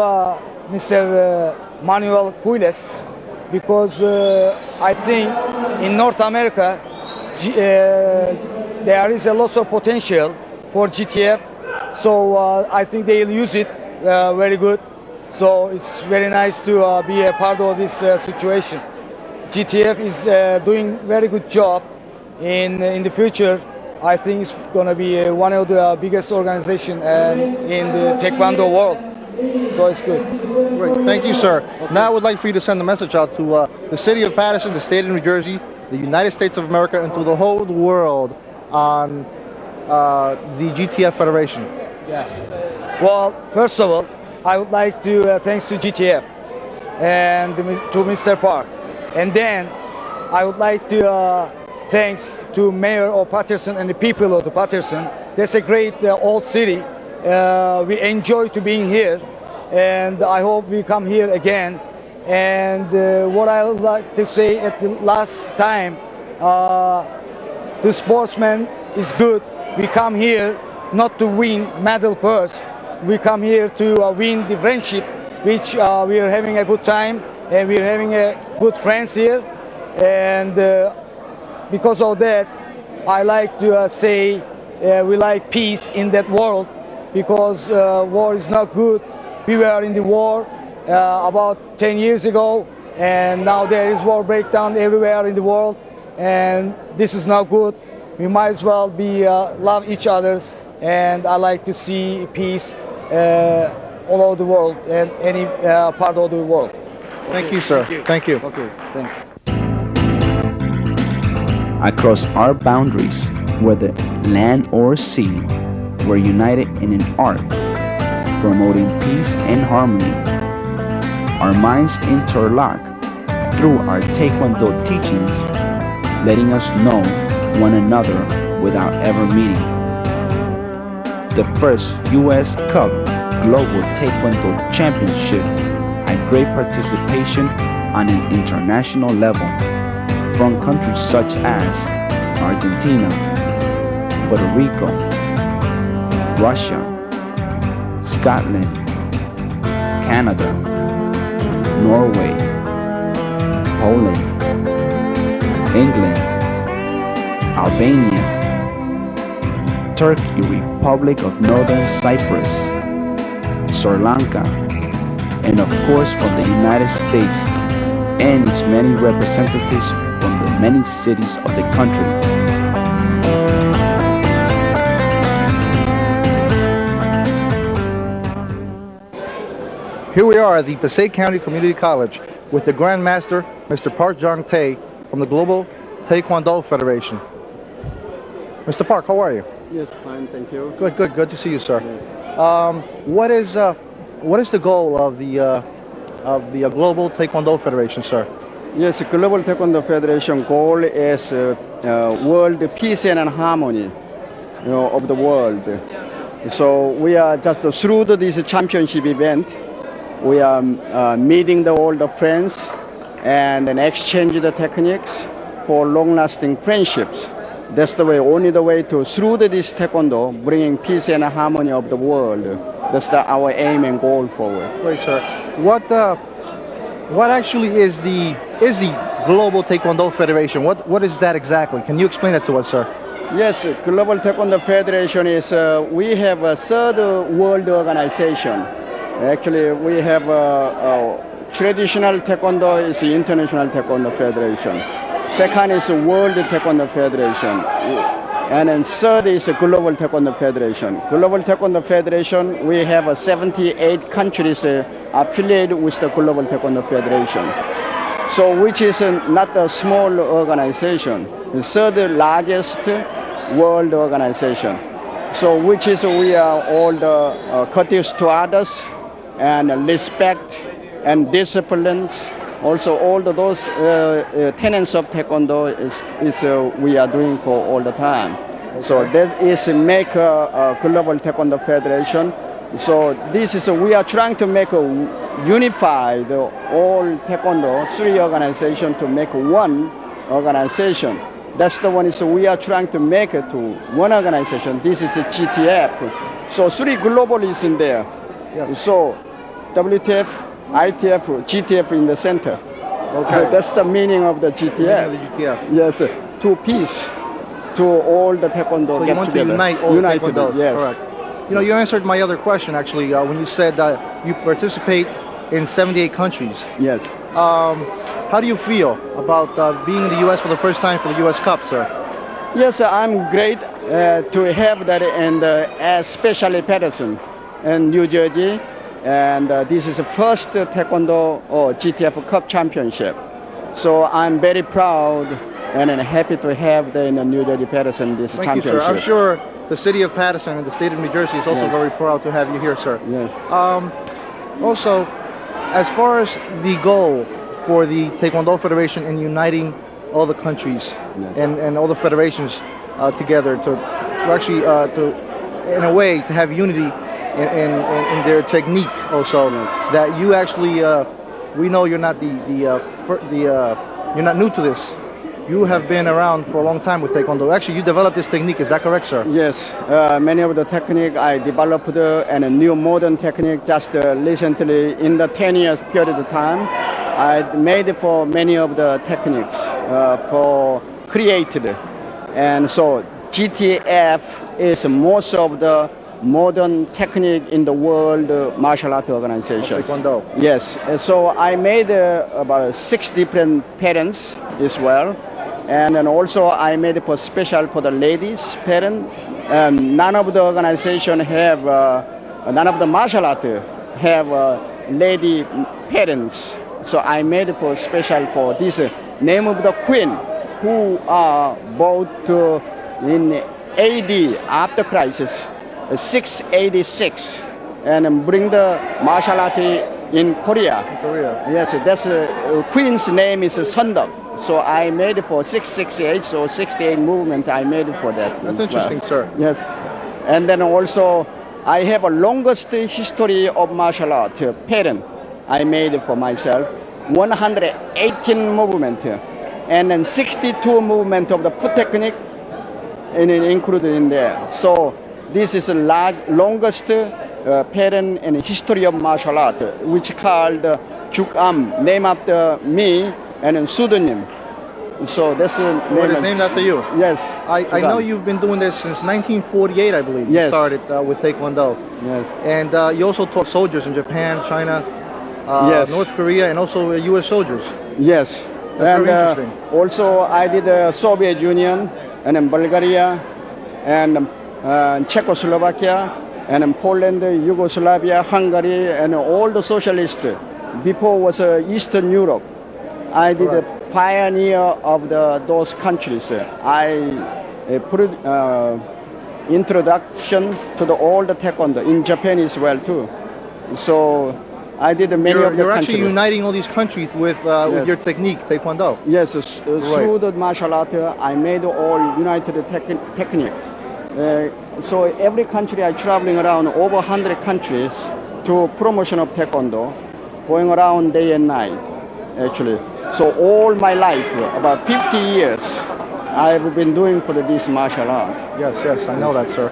Mr. Manuel Puiles, because I think in North America there is a lot of potential for GTF, so I think they'll use it very good. So it's very nice to be a part of this situation. GTF is doing very good job. In the future, I think it's going to be one of the biggest organizations in the Taekwondo world. So it's good. Great. Thank you, sir. Okay. Now I would like for you to send a message out to the city of Paterson, the state of New Jersey, the United States of America, and to the whole world on the GTF Federation. Yeah. Well, first of all, I would like to thanks to GTF and to Mr. Park. And then I would like to thanks to Mayor of Paterson and the people of the Paterson. That's a great old city. We enjoy to being here, and I hope we come here again. And what I would like to say at the last time, the sportsman is good. We come here not to win medal purse. We come here to win the friendship, which we are having a good time, and we are having a good friends here. And because of that, I like to say we like peace in that world, because war is not good. We were in the war about 10 years ago, and now there is war breakdown everywhere in the world, and this is not good. We might as well be love each others, and I like to see peace all over the world and any part of the world. Thank you, sir. Thank you. Okay, thanks. Across our boundaries, whether land or sea, we're united in an art, promoting peace and harmony. Our minds interlock through our Taekwondo teachings, letting us know one another without ever meeting. The first U.S. Cup Global Taekwondo Championship had great participation on an international level from countries such as Argentina, Puerto Rico, Russia, Scotland, Canada, Norway, Poland, England, Albania, Turkey, Republic of Northern Cyprus, Sri Lanka, and of course from the United States and its many representatives from the many cities of the country. Here we are at the Passaic County Community College with the Grand Master, Mr. Park Jong-tae from the Global Taekwondo Federation. Mr. Park, how are you? Yes, fine, thank you. Good, good, good to see you, sir. What is the goal of the Global Taekwondo Federation, sir? Yes, Global Taekwondo Federation goal is world peace and harmony, of the world. So we are just through this championship event, we are meeting all the friends and then exchange the techniques for long-lasting friendships. That's the way, only the way to through this Taekwondo, bringing peace and harmony of the world. That's our aim and goal forward. Great, sir. What actually is the Global Taekwondo Federation? What is that exactly? Can you explain that to us, sir? Yes, Global Taekwondo Federation is, we have a third world organization. Actually, we have traditional Taekwondo is the International Taekwondo Federation. Second is the World Taekwondo Federation. And then third is the Global Taekwondo Federation. Global Taekwondo Federation, we have 78 countries affiliated with the Global Taekwondo Federation. So which is not a small organization, the third largest world organization. So which is we are all courteous to others and respect and disciplines. Also all those tenets of Taekwondo is we are doing for all the time. Okay. So that is make a Global Taekwondo Federation. So this is we are trying to make a unified all Taekwondo, 3 organizations to make one organization. That's the one is we are trying to make it to one organization. This is a GTF. So 3 global is in there. Yes. So WTF, ITF, GTF in the center. Okay. That's the meaning of the GTF. The meaning of the GTF. Yes, to peace, to all the Taekwondo So get you want together. to unite all the United, Taekwondos, yes. correct. You know, you answered my other question actually when you said that you participate in 78 countries. Yes. How do you feel about being in the U.S. for the first time for the U.S. Cup, sir? Yes, I'm great to have that, and especially Paterson and New Jersey. And this is the first Taekwondo or GTF Cup championship. So I'm very proud and happy to have the New Jersey Paterson this Thank championship. you, sir. I'm sure the city of Paterson and the state of New Jersey is also Yes. very proud to have you here, sir. Yes. Also, as far as the goal for the Taekwondo Federation in uniting all the countries and all the federations together to actually in a way to have unity in their technique also, that you actually we know you're not you're not new to this. You have been around for a long time with Taekwondo. Actually, you developed this technique. Is that correct, sir? Yes, many of the technique I developed and a new modern technique just recently in the 10 years period of time. I made for many of the techniques for created. And so GTF is most of the modern technique in the world martial art organization. Taekwondo. Yes, so I made about 6 different patterns as well. And then also I made it for special for the ladies pattern. None of the organization have, none of the martial art have lady patterns. So I made it for special for this name of the queen, who are both in AD after crisis, 686, and bring the martial art in Korea. Yes, that's queen's name is Sundok. So I made it for 668, so 68 movement I made it for that. That's interesting, sir. Yes. And then also I have a longest history of martial art pattern I made it for myself. 118 movement and then 62 movement of the foot technique included in there. So this is the longest pattern in history of martial art, which called Jukam, named after me and pseudonym. So that's the name. It is named after you? Yes. I know you've been doing this since 1948, I believe. Yes. You started with Taekwondo. Yes. And you also taught soldiers in Japan, China, yes. North Korea, and also U.S. soldiers. Yes. That's and very interesting. Also I did Soviet Union and then Bulgaria and Czechoslovakia and then Poland, Yugoslavia, Hungary, and all the socialists. Before was Eastern Europe. I did a pioneer of those countries. I put introduction to all the Taekwondo in Japan as well too. So I did many of the You're countries. actually uniting all these countries with your technique, Taekwondo. Yes, through the martial art, I made all united technique. So every country I traveling around over 100 countries to promotion of Taekwondo, going around day and night, actually. So all my life, about 50 years, I've been doing for this martial art. Yes, yes, I know that, sir.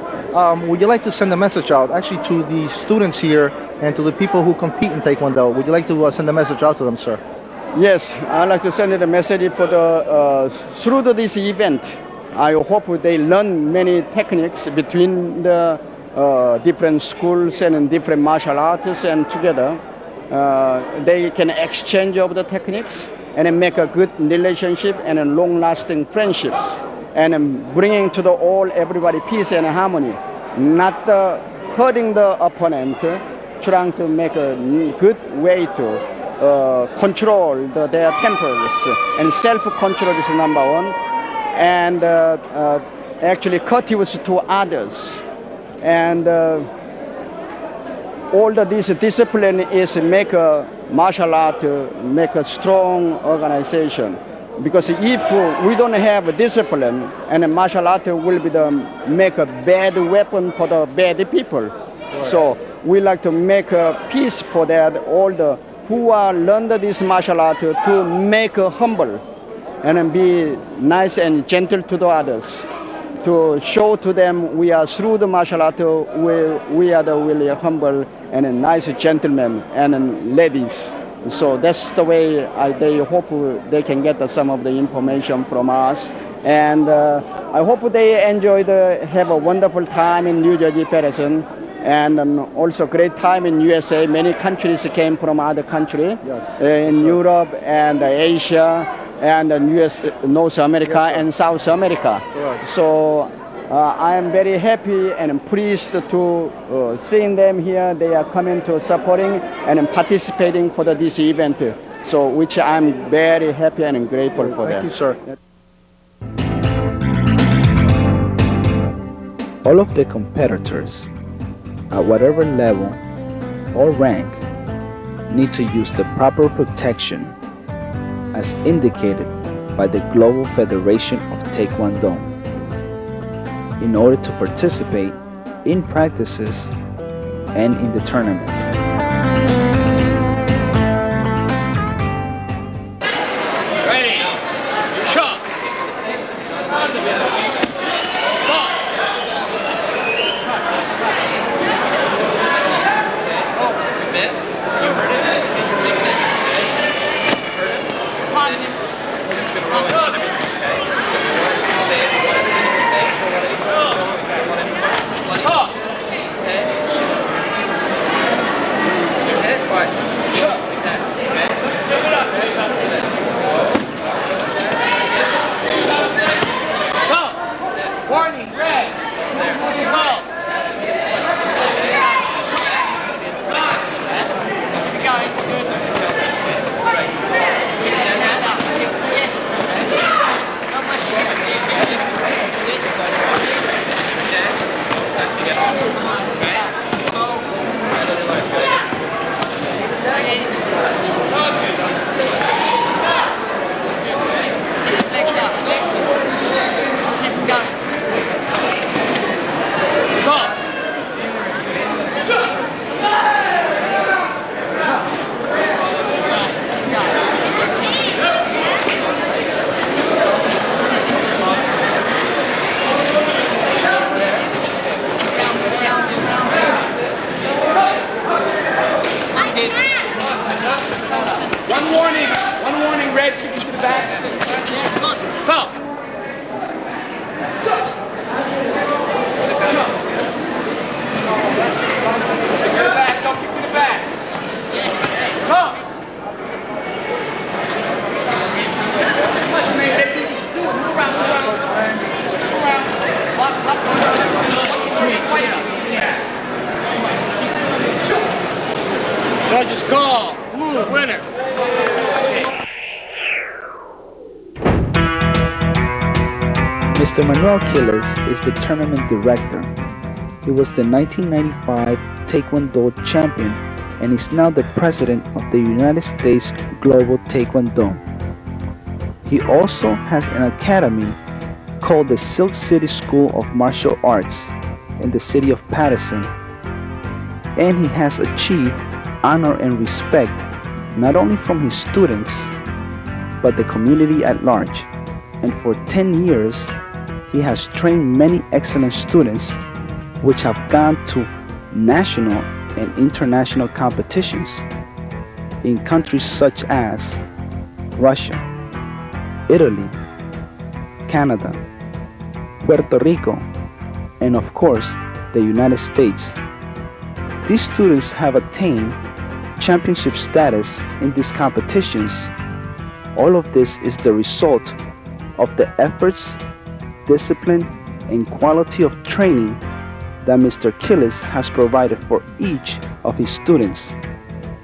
Would you like to send a message out, actually, to the students here and to the people who compete in Taekwondo? Would you like to send a message out to them, sir? Yes, I'd like to send a message for through this event. I hope they learn many techniques between the different schools and different martial arts, and together they can exchange of the techniques and make a good relationship and a long-lasting friendships, and bringing to everybody peace and harmony, not hurting the opponent, trying to make a good way to control their tempers, and self-control is number one, and actually courteous to others, and all this discipline is make a martial art, make a strong organization. Because if we don't have a discipline, and a martial art will be make a bad weapon for the bad people. Right. So we like to make a peace for that, all the who are learned this martial art to make a humble and be nice and gentle to the others, to show to them we are through the martial art, we are the really humble and nice gentlemen and ladies. So that's the way they hope they can get some of the information from us. And I hope they have a wonderful time in New Jersey, Paterson, and also great time in USA. Many countries came from other countries, in Europe and Asia and US, North America and South America. So I am very happy and pleased to seeing them here. They are coming to supporting and participating for this event. So which I'm very happy and grateful for them. Thank you, sir. All of the competitors, at whatever level or rank, need to use the proper protection as indicated by the Global Federation of Taekwondo in order to participate in practices and in the tournament. Ready, shot. Warning, red. Go. One warning, red, kicking to the back. Go. Kick to the back, go, kick to the back. Go. Judges call. Blue, winner. Mr. Manuel Quiles is the tournament director. He was the 1995 Taekwondo champion and is now the president of the United States Global Taekwondo. He also has an academy called the Silk City School of Martial Arts in the city of Paterson, and he has achieved honor and respect not only from his students but the community at large. And for 10 years he has trained many excellent students which have gone to national and international competitions in countries such as Russia, Italy, Canada, Puerto Rico, and of course the United States. These students have attained championship status in these competitions. All of this is the result of the efforts, discipline, and quality of training that Mr. Quiles has provided for each of his students,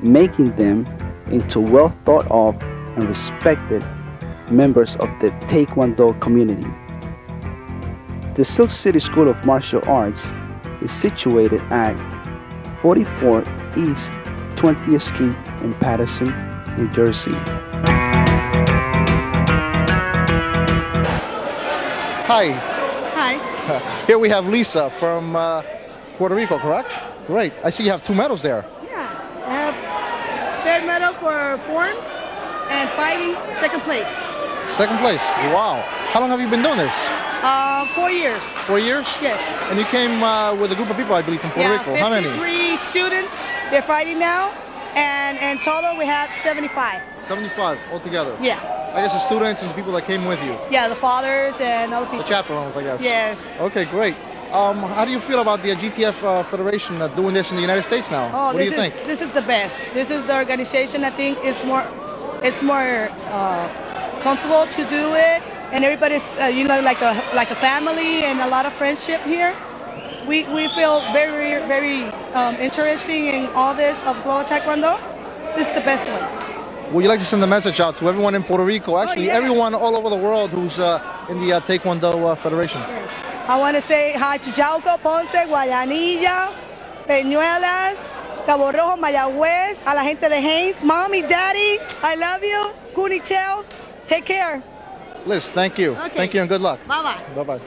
making them into well thought of and respected members of the Taekwondo community. The Silk City School of Martial Arts is situated at 44 East 20th Street in Paterson, New Jersey. Hi. Hi. Here we have Lisa from Puerto Rico, correct? Great. I see you have 2 medals there. Yeah. I have third medal for forms and fighting, second place. Second place. Wow. How long have you been doing this? 4 years. 4 years? Yes. And you came with a group of people, I believe, from Puerto Rico. How many? 53 students. They're fighting now. And in total, we have 75. 75 altogether? Yeah. I guess the students and the people that came with you. Yeah, the fathers and other people. The chaperones, I guess. Yes. Okay, great. How do you feel about the GTF Federation doing this in the United States now? Oh, What do you think? This is the best. This is the organization I think it's more comfortable to do it, and everybody's like a family and a lot of friendship here. We feel very interesting in all this of Global Taekwondo. This is the best one. Would you like to send a message out to everyone in Puerto Rico, actually everyone all over the world who's in the Taekwondo Federation? Yes. I want to say hi to Yauco, Ponce, Guayanilla, Peñuelas, Cabo Rojo, Mayagüez, a la gente de Haynes, Mommy, Daddy, I love you, Cunichel, take care. Liz, thank you. Okay. Thank you and good luck. Bye-bye. Bye-bye.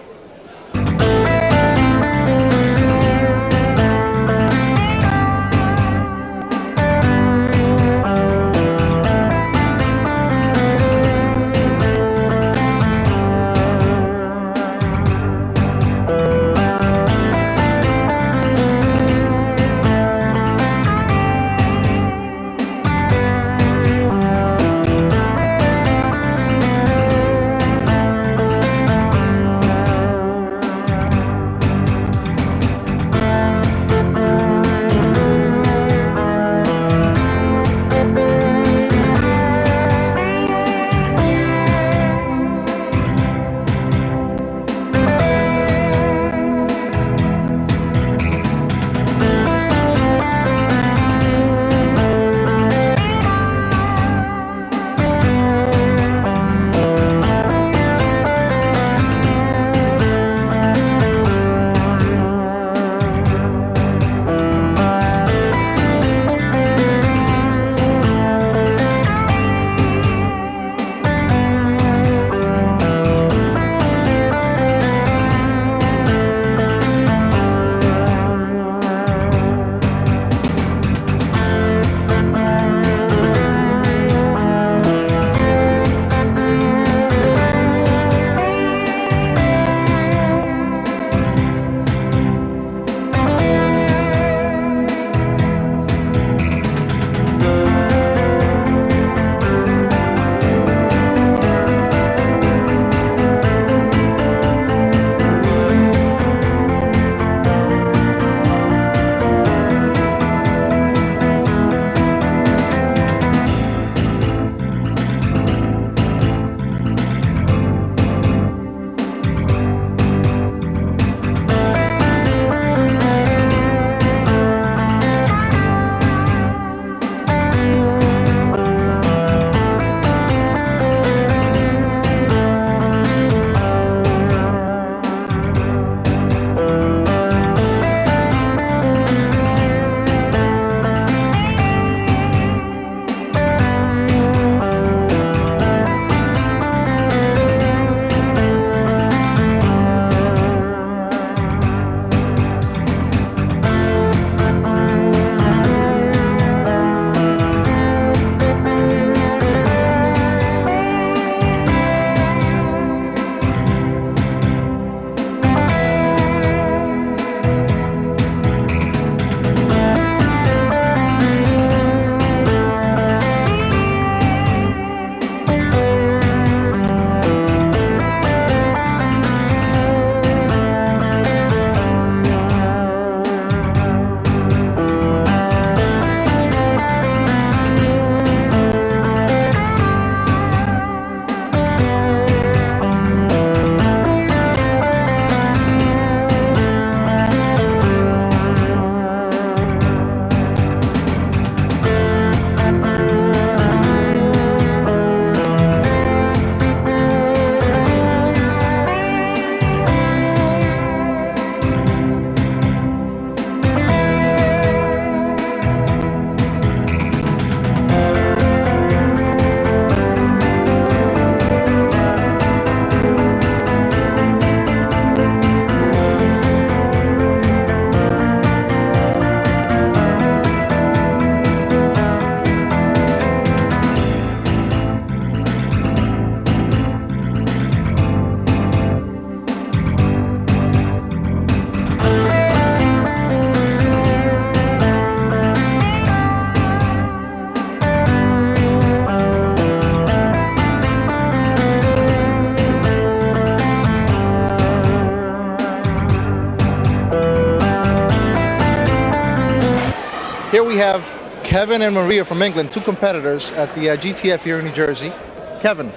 Here we have Kevin and Maria from England, two competitors at the GTF here in New Jersey. Kevin,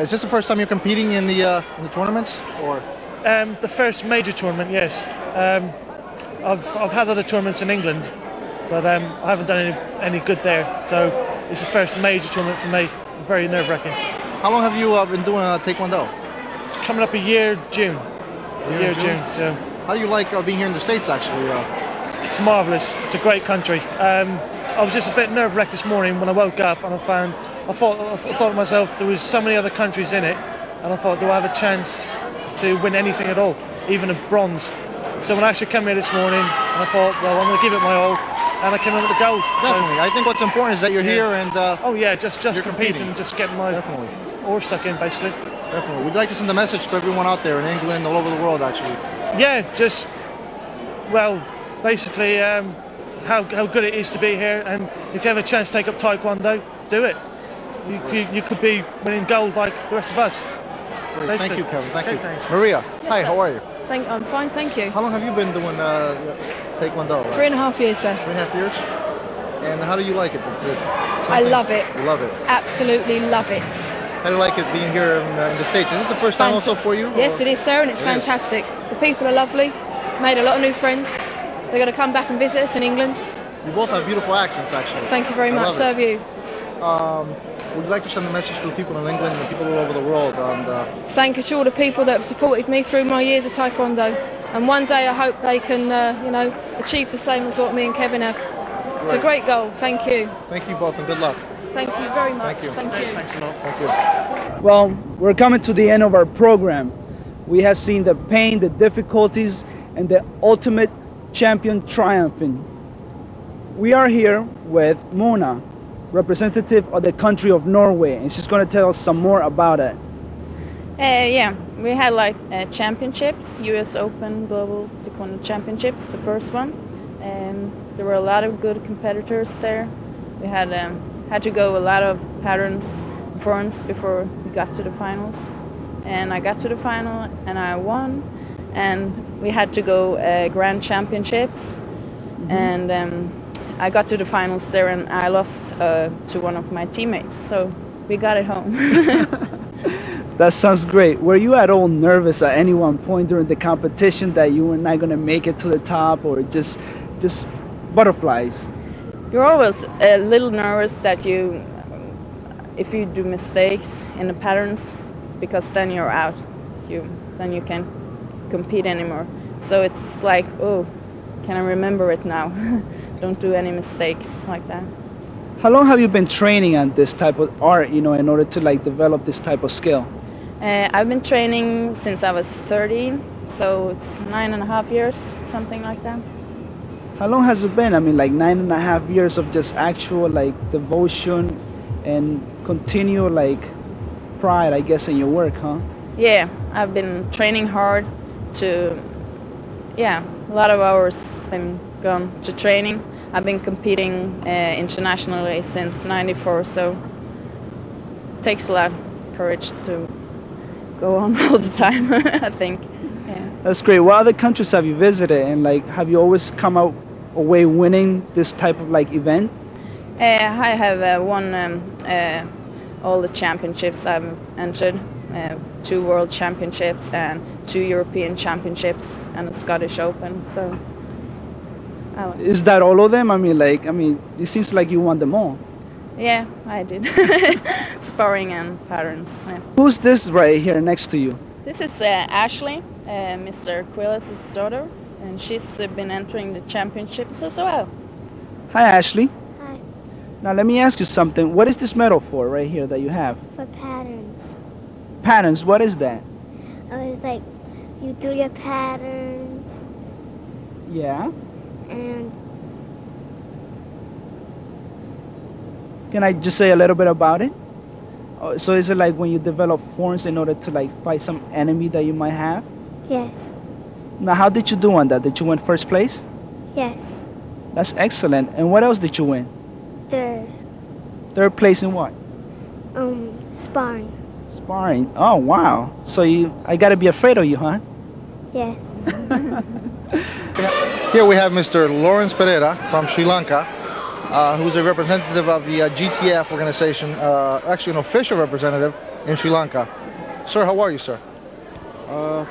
is this the first time you're competing in the tournaments, or? The first major tournament, yes. I've had other tournaments in England, but I haven't done any good there. So it's the first major tournament for me. Very nerve-wracking. How long have you been doing Taekwondo? Coming up a year, June. A year, June. So. How do you like being here in the States, actually? It's marvellous. It's a great country. I was just a bit nerve-wracked this morning when I woke up and I thought to myself, there was so many other countries in it, and I thought, do I have a chance to win anything at all, even a bronze? So when I actually came here this morning, I thought, well, I'm going to give it my all, and I came in with the gold. Definitely. So, I think what's important is that you're here and oh yeah, just competing and just getting my oar stuck in, basically. Definitely. We'd like to send a message to everyone out there in England, all over the world, actually. Yeah, just, well, basically how good it is to be here, and if you have a chance to take up Taekwondo, do it. You could be winning gold like the rest of us. Great. Thank you, Kevin. Thank you. Thanks. Maria, Yes, hi, sir. how are you? I'm fine, thank you. How long have you been doing Taekwondo? 3.5 years, sir. 3.5 years? And how do you like it? I love it. You love it? Absolutely love it. How do you like it being here in the States? Is this the first time also for you? Yes, or? it is, sir, and it's fantastic. The people are lovely. Made a lot of new friends. They're going to come back and visit us in England. You both have beautiful accents, actually. Thank you very much. So have you. Would you like to send a message to the people in England and the people all over the world? Thank you to all the people that have supported me through my years of Taekwondo. And one day I hope they can, achieve the same as what me and Kevin have. It's a great goal. Thank you. Thank you both, and good luck. Thank you very much. Thank you. Thank you. Thanks a lot. Thank you. Well, we're coming to the end of our program. We have seen the pain, the difficulties, and the ultimate champion triumphing. We are here with Mona, representative of the country of Norway, and she's going to tell us some more about it. Yeah, we had like championships, US Open Global Taekwondo Championships, the first one. There were a lot of good competitors there. We had to go a lot of patterns forms before we got to the finals. And I got to the final and I won. And we had to go Grand Championships. And I got to the finals there and I lost to one of my teammates. So we got it home. That sounds great. Were you at all nervous at any one point during the competition that you were not going to make it to the top, or just butterflies? You're always a little nervous that if you do mistakes in the patterns, because then you're out. Then you can't compete anymore. So it's like, oh, can I remember it now? Don't do any mistakes like that. How long have you been training on this type of art, in order to develop this type of skill? I've been training since I was 13, so it's 9.5 years, something like that. How long has it been? I mean, 9.5 years of just actual devotion and continue pride, I guess, in your work, huh? Yeah, I've been training hard a lot of hours been gone to training. I've been competing internationally since '94, so it takes a lot of courage to go on all the time, I think. Yeah. That's great. What other countries have you visited, and have you always come out away winning this type of event? I have won all the championships I've entered, 2 World Championships and 2 European Championships and a Scottish Open. So. Is that all of them? I mean, it seems like you won them all. Yeah, I did. Sparring and patterns. Yeah. Who's this right here next to you? This is Ashley, Mr. Quillis' daughter, and she's been entering the championships as well. Hi, Ashley. Hi. Now let me ask you something. What is this medal for right here that you have? For patterns. Patterns, what is that? It's like you do your patterns. Yeah. And can I just say a little bit about it? So is it like when you develop forms in order to fight some enemy that you might have? yes, Now how did you do on that? Did you win first place? yes, That's excellent. And what else did you win? third, Third place in what? sparring. Sparring. Oh wow. So I gotta be afraid of you, huh? Yes. Here we have Mr. Lawrence Pereira from Sri Lanka. who's a representative of the GTF organization, actually an official representative in Sri Lanka. Sir, how are you, sir?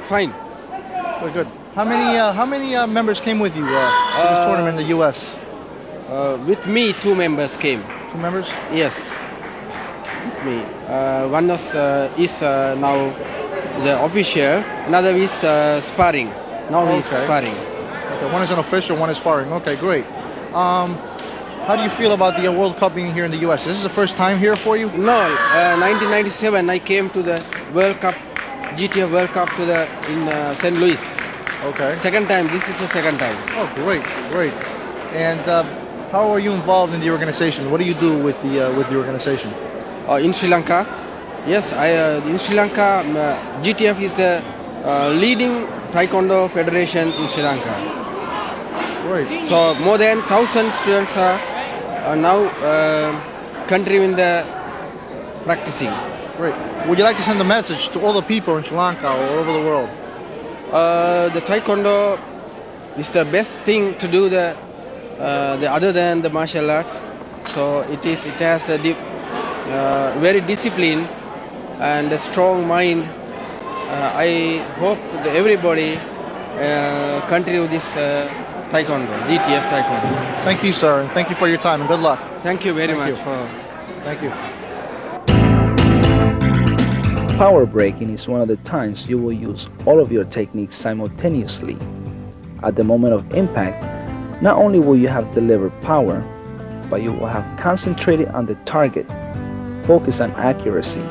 Fine. Very good. How many members came with you to this tournament in the U.S.? With me, 2 members came. 2 members? Yes. With me. One is now the official, another is sparring. Now he's sparring. Okay, one is an official, one is sparring. Okay, great. How do you feel about the World Cup being here in the U.S.? Is this the first time here for you? No, 1997 I came to the World Cup, GTF World Cup in St. Louis. Okay. Second time, this is the second time. Oh, great, great. And how are you involved in the organization? What do you do with the organization? In Sri Lanka, yes, in Sri Lanka, GTF is the leading Taekwondo federation in Sri Lanka. Great. So more than 1,000 students are now continuing the practicing. Great. Would you like to send a message to all the people in Sri Lanka or all over the world? The Taekwondo is the best thing to do the other than the martial arts. So it has a very disciplined and a strong mind. I hope that everybody continue this Taekwondo, GTF Taekwondo. Thank you, sir, and thank you for your time, and good luck. Thank you very much. Thank you. Power breaking is one of the times you will use all of your techniques simultaneously. At the moment of impact, not only will you have delivered power, but you will have concentrated on the target, focus on accuracy,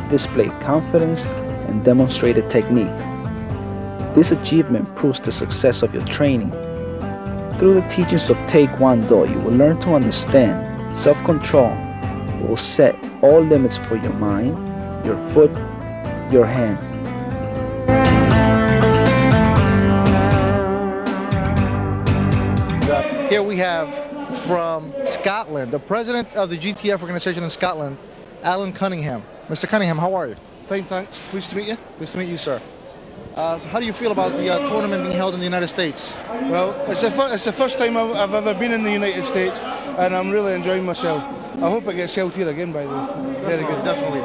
displayed confidence, and demonstrated technique. This achievement proves the success of your training. Through the teachings of Taekwondo, you will learn to understand self-control will set all limits for your mind, your foot, your hand. Here we have from Scotland, the president of the GTF organization in Scotland, Alan Cunningham. Mr. Cunningham, how are you? Fine, thanks. Pleased to meet you. Pleased to meet you, sir. So how do you feel about the tournament being held in the United States? Well, it's the first time I've ever been in the United States, and I'm really enjoying myself. I hope it gets held here again, by the way. Very good. Definitely.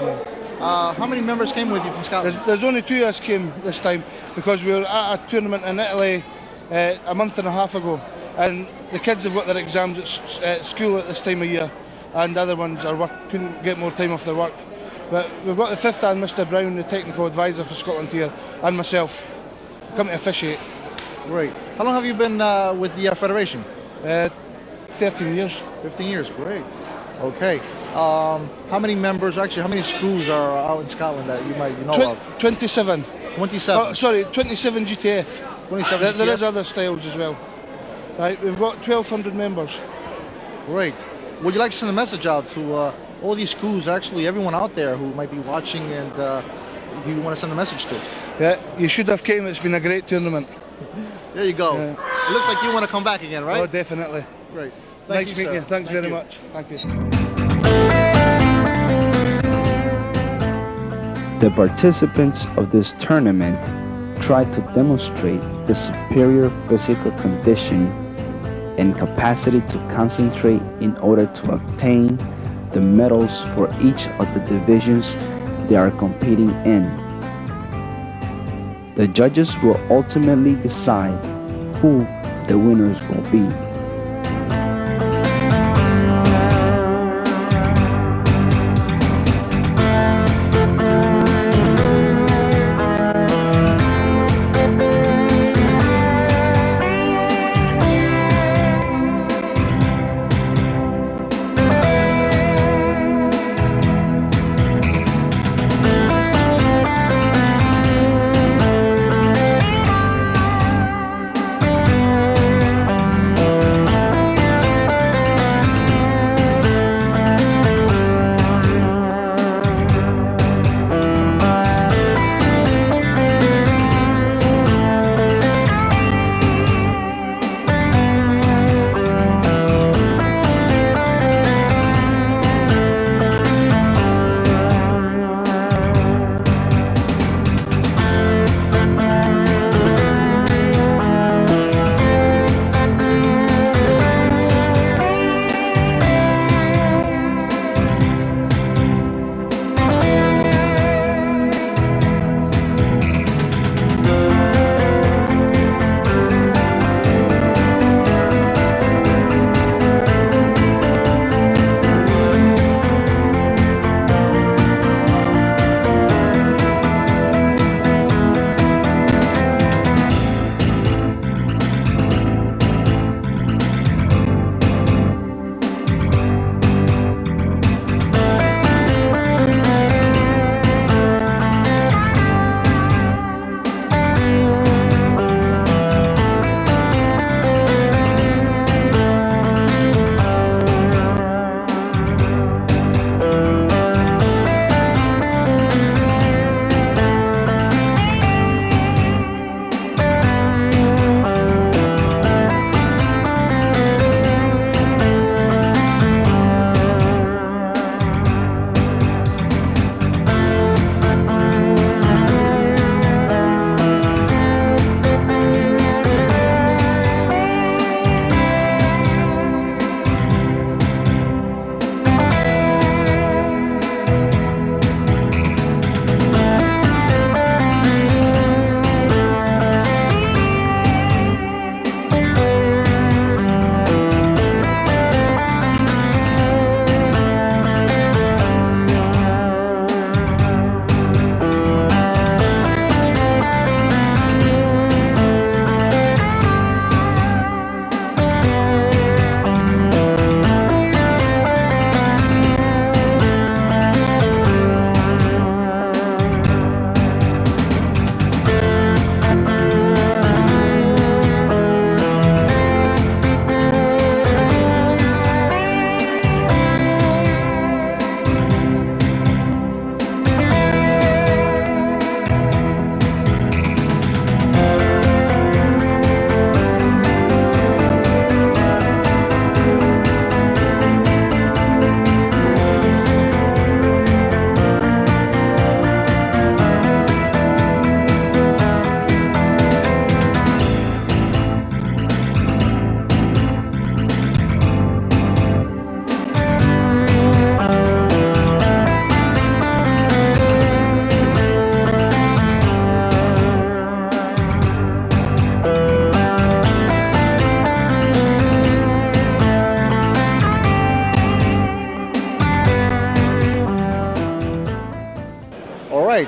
How many members came with you from Scotland? There's only 2 of us came this time because we were at a tournament in Italy a month and a half ago, and the kids have got their exams at school at this time of year, and the other ones couldn't get more time off their work. But we've got the 5th and Mr. Brown, the technical advisor for Scotland here, and myself, come to officiate. Great. How long have you been with the federation? 13 years. 15 years, great. Okay. How many members, actually, how many schools are out in Scotland that you know of? 27. 27? Oh, sorry, 27 GTF. 27 GTF? There is other styles as well. Right, we've got 1,200 members. Great. Would you like to send a message out to all these schools, actually everyone out there who might be watching, and who you want to send a message to? Yeah, you should have came. It's been a great tournament. There you go. Yeah. It looks like you want to come back again, right? Oh, definitely. Great. Nice meeting you. Thanks very much. Thank you. The participants of this tournament tried to demonstrate the superior physical condition and capacity to concentrate in order to obtain the medals for each of the divisions they are competing in. The judges will ultimately decide who the winners will be.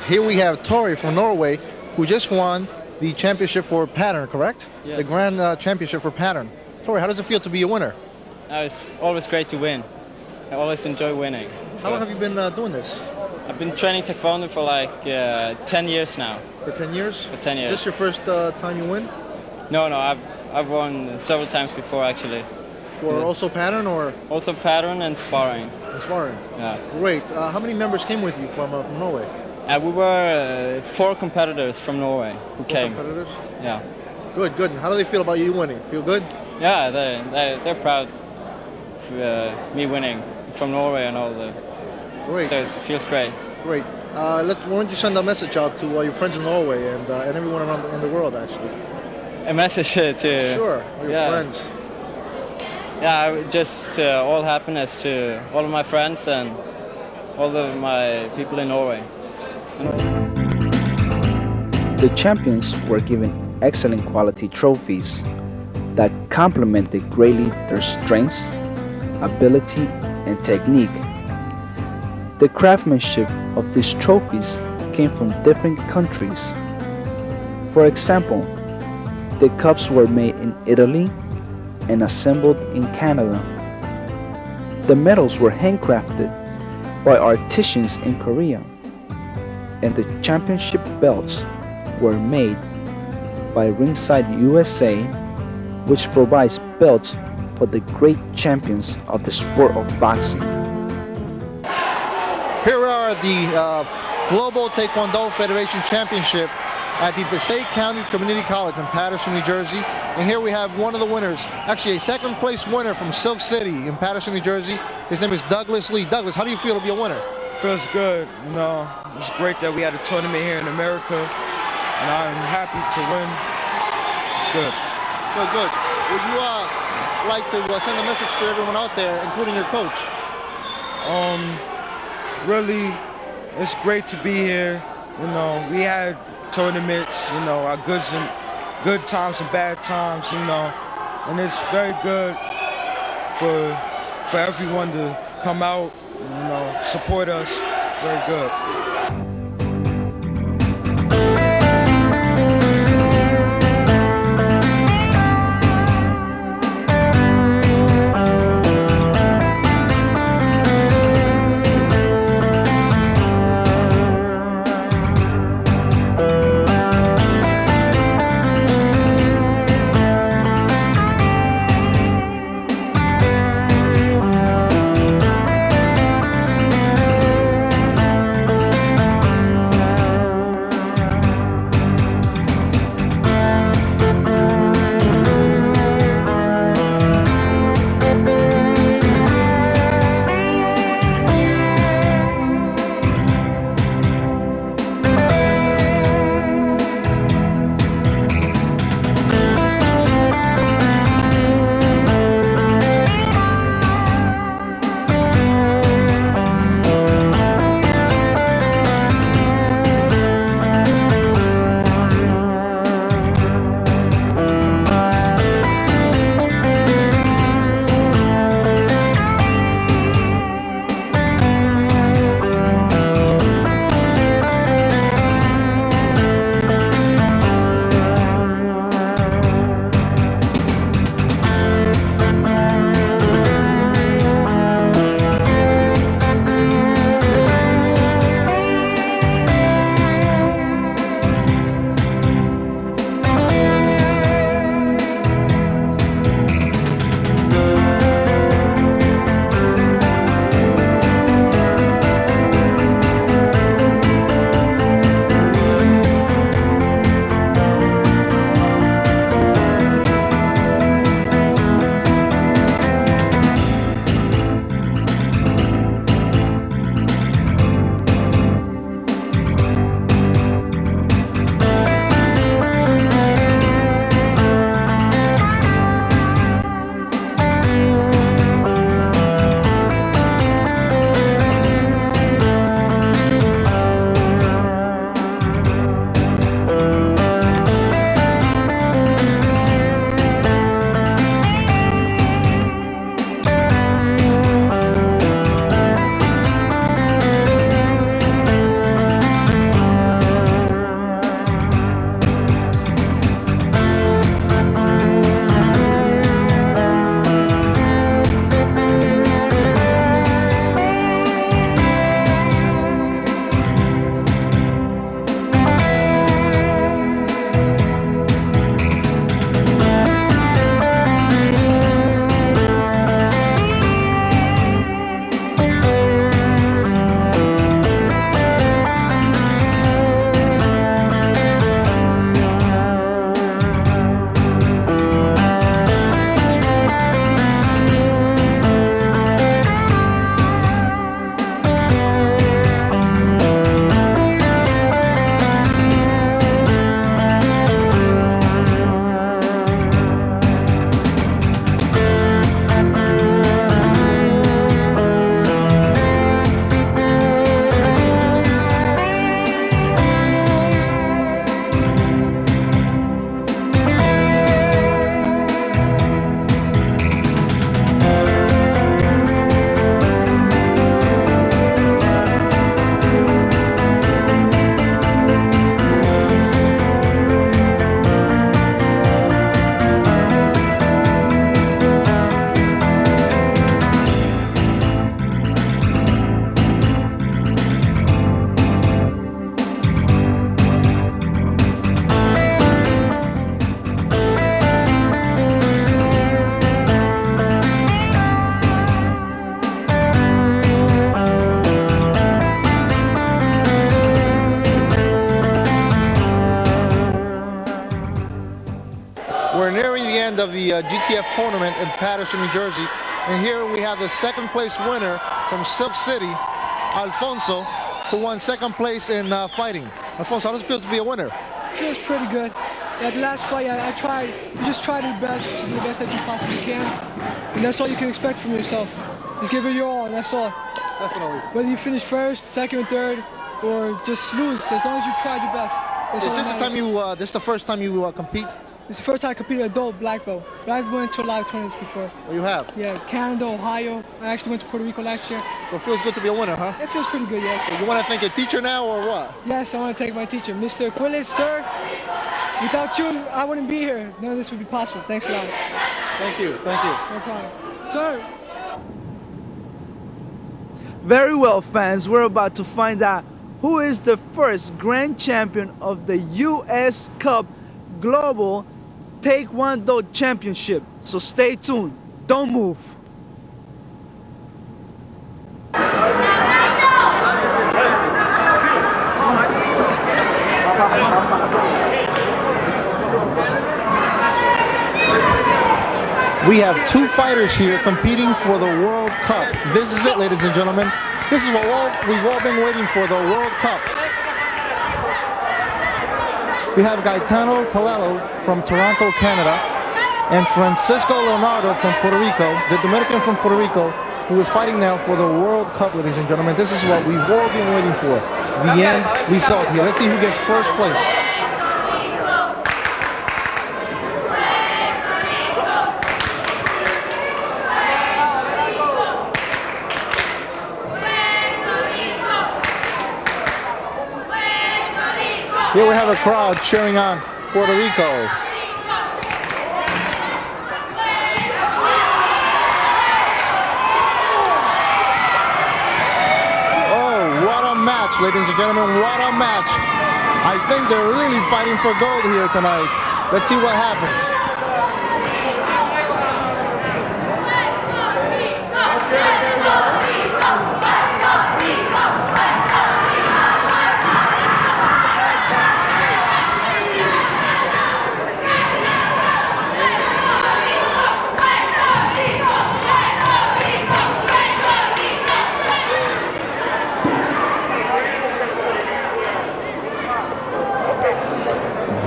here we have Tore from Norway, who just won the championship for pattern, correct? Yes. The grand championship for pattern. Tore, how does it feel to be a winner? It's always great to win. I always enjoy winning. How long have you been doing this? I've been training Taekwondo for like 10 years now. For 10 years? For 10 years. Is this your first time you win? No, I've won several times before actually. For also pattern or? Also pattern and sparring. And sparring? Yeah. Great. How many members came with you from Norway? We were 4 competitors from Norway who came. Competitors? Yeah. Good, good. And how do they feel about you winning? Feel good? Yeah, they're proud of me winning from Norway and all the. Great. So it feels great. Great. Why don't you send a message out to your friends in Norway and everyone around in the world, actually? A message to. Sure. Or your friends. Yeah, just all happiness to all of my friends and all of my people in Norway. The champions were given excellent quality trophies that complemented greatly their strengths, ability, and technique. The craftsmanship of these trophies came from different countries. For example, the cups were made in Italy and assembled in Canada. The medals were handcrafted by artisans in Korea, and the championship belts were made by Ringside USA, which provides belts for the great champions of the sport of boxing. Here we are at the Global Taekwondo Federation Championship at the Passaic County Community College in Paterson, New Jersey. And here we have one of the winners, actually a second place winner from Silk City in Paterson, New Jersey. His name is Douglas Lee. Douglas, how do you feel to be a winner? Feels good. You know, it's great that we had a tournament here in America, and I'm happy to win. It's good. Good, good. Would you like to send a message to everyone out there, including your coach? Really, it's great to be here. You know, we had tournaments, you know, our good times and bad times, you know, and it's very good for everyone to come out, you know, support us. Very good. GTF tournament in Paterson, New Jersey. And here we have the second place winner from Silk City, Alfonso, who won second place in fighting. Alfonso, how does it feel to be a winner? Feels pretty good. Yeah, the last fight I tried, you just try your best to do the best that you possibly can. And that's all you can expect from yourself. Just give it your all, and that's all. Definitely. Whether you finish first, second, or third, or just lose, as long as you tried your best. Is this the time this is the first time you compete? It's the first time I competed adult black belt. But I've went to a lot of tournaments before. Oh, you have? Yeah, Canada, Ohio. I actually went to Puerto Rico last year. So it feels good to be a winner, huh? It feels pretty good, yes. So you want to thank your teacher now, or what? Yes, I want to thank my teacher, Mr. Quillis, sir. Without you, I wouldn't be here. None of this would be possible. Thanks a lot. Thank you, thank you. No problem. Sir. Very well, fans, we're about to find out who is the first grand champion of the U.S. Cup Global Taekwondo Championship. So stay tuned. Don't move. We have two fighters here competing for the World Cup. This is it, ladies and gentlemen. This is what we've all been waiting for, the World Cup. We have Gaetano Palello from Toronto, Canada, and Francisco Leonardo from Puerto Rico, the Dominican from Puerto Rico, who is fighting now for the World Cup, ladies and gentlemen. This is what we've all been waiting for. The end result here. Let's see who gets first place. Here we have a crowd cheering on Puerto Rico. Oh, what a match, ladies and gentlemen, what a match. I think they're really fighting for gold here tonight. Let's see what happens.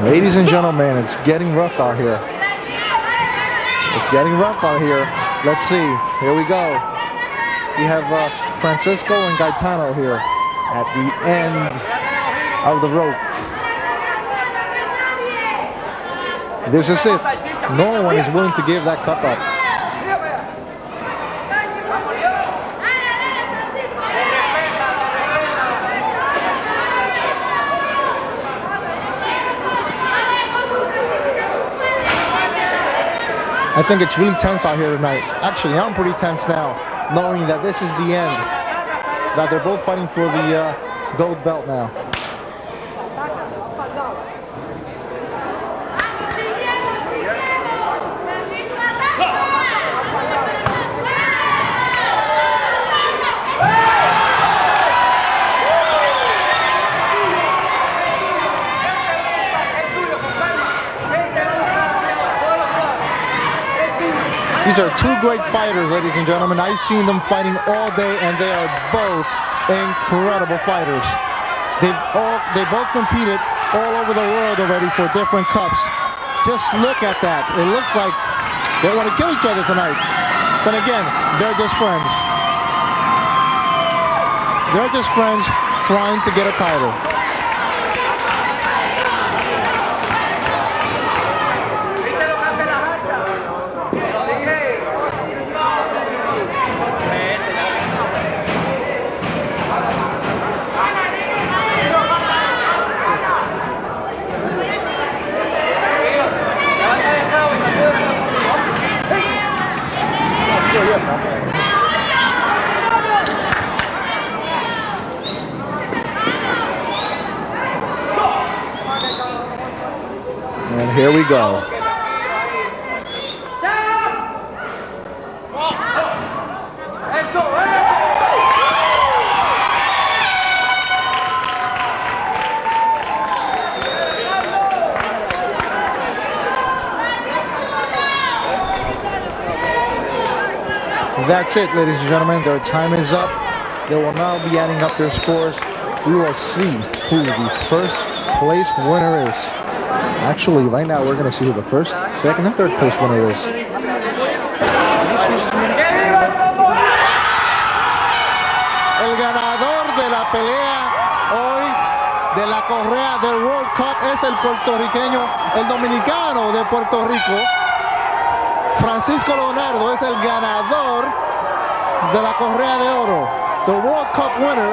Ladies and gentlemen, it's getting rough out here. It's getting rough out here. Let's see. Here we go. We have Francisco and Gaetano here at the end of the rope. This is it. No one is willing to give that cup up. I think it's really tense out here tonight. Actually, I'm pretty tense now, knowing that this is the end, that they're both fighting for the gold belt now. These are two great fighters, ladies and gentlemen. I've seen them fighting all day, and they are both incredible fighters. They both competed all over the world already for different cups. Just look at that. It looks like they want to kill each other tonight. Then again, they're just friends. They're just friends trying to get a title. And here we go. That's it, ladies and gentlemen. Their time is up. They will now be adding up their scores. We will see who the first place winner is. Actually, right now we're going to see who the first, second, and third place winner is. El ganador de la pelea hoy de la correa del World Cup es el puertorriqueño, el dominicano de Puerto Rico. Francisco Leonardo es el ganador de la correa de oro. The World Cup winner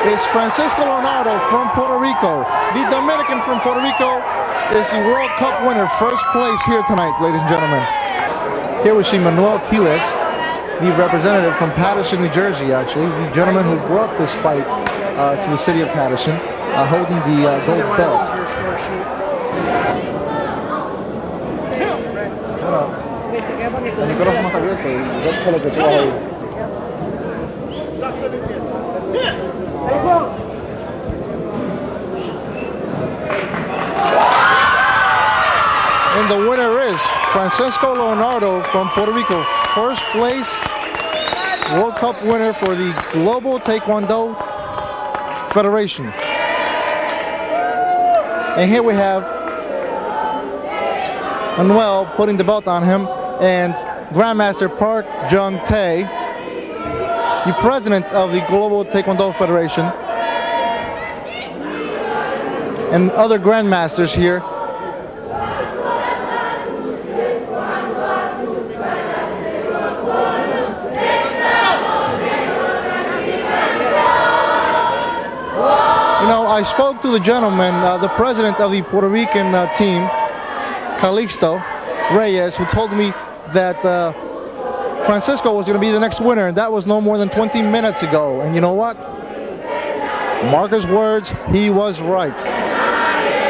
is Francisco Leonardo from Puerto Rico. The Dominican from Puerto Rico is the World Cup winner, first place here tonight, ladies and gentlemen. Here we see Manuel Quiles, the representative from Paterson, New Jersey, actually, the gentleman who brought this fight to the city of Paterson, holding the gold belt. El micrófono está abierto y yo sé lo que tú vas a oír. And the winner is Francisco Leonardo from Puerto Rico, first place World Cup winner for the Global Taekwondo Federation. And here we have Manuel putting the belt on him, and Grandmaster Park Jung-tae, the president of the Global Taekwondo Federation, and other grandmasters here. You know, I spoke to the gentleman, the president of the Puerto Rican team, Calixto Reyes, who told me that Francisco was going to be the next winner, and that was no more than 20 minutes ago. And you know what? Mark his words, he was right.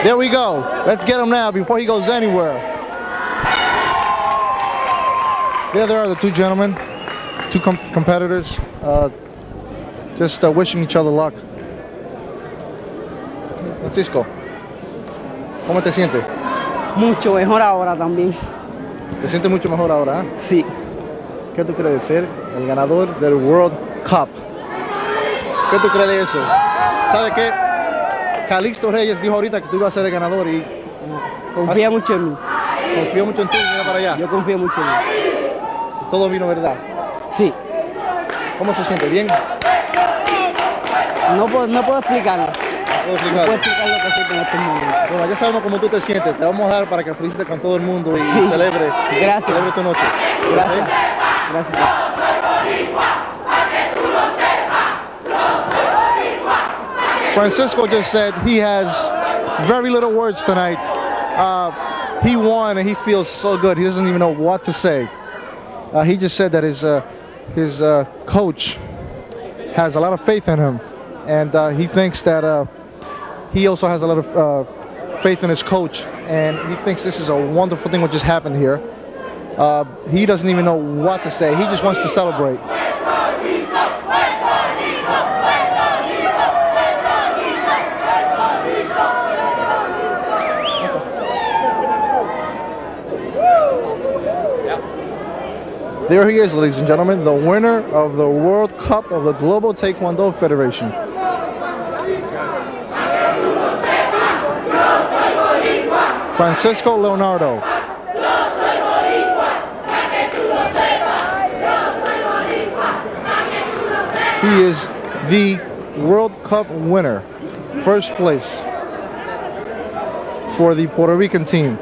There we go. Let's get him now before he goes anywhere. There are the two gentlemen, two competitors, just wishing each other luck. Francisco, ¿cómo te sientes? Mucho mejor ahora también. ¿Te sientes mucho mejor ahora? Sí. ¿Qué tú crees de ser el ganador del World Cup? ¿Qué tú crees de eso? ¿Sabes qué? Calixto Reyes dijo ahorita que tú ibas a ser el ganador y... Confía mucho en mí. Confío mucho en ti, mira para allá. Yo confío mucho en mí. Todo vino verdad. Sí. ¿Cómo se siente? ¿Bien? No puedo explicarlo. No puedo explicar lo que siento en este momento. Bueno, ya sabemos cómo tú te sientes. Te vamos a dar para que felicites con todo el mundo y Sí. celebre tu noche. Gracias. ¿Okay? Gracias. Francisco just said he has very little words tonight. He won and he feels so good. He doesn't even know what to say. He just said that his coach has a lot of faith in him, and he thinks that he also has a lot of faith in his coach, and he thinks this is a wonderful thing what just happened here. He doesn't even know what to say. He just wants to celebrate. There he is, ladies and gentlemen, the winner of the World Cup of the Global Taekwondo Federation. Francisco Leonardo. He is the World Cup winner, first place for the Puerto Rican team.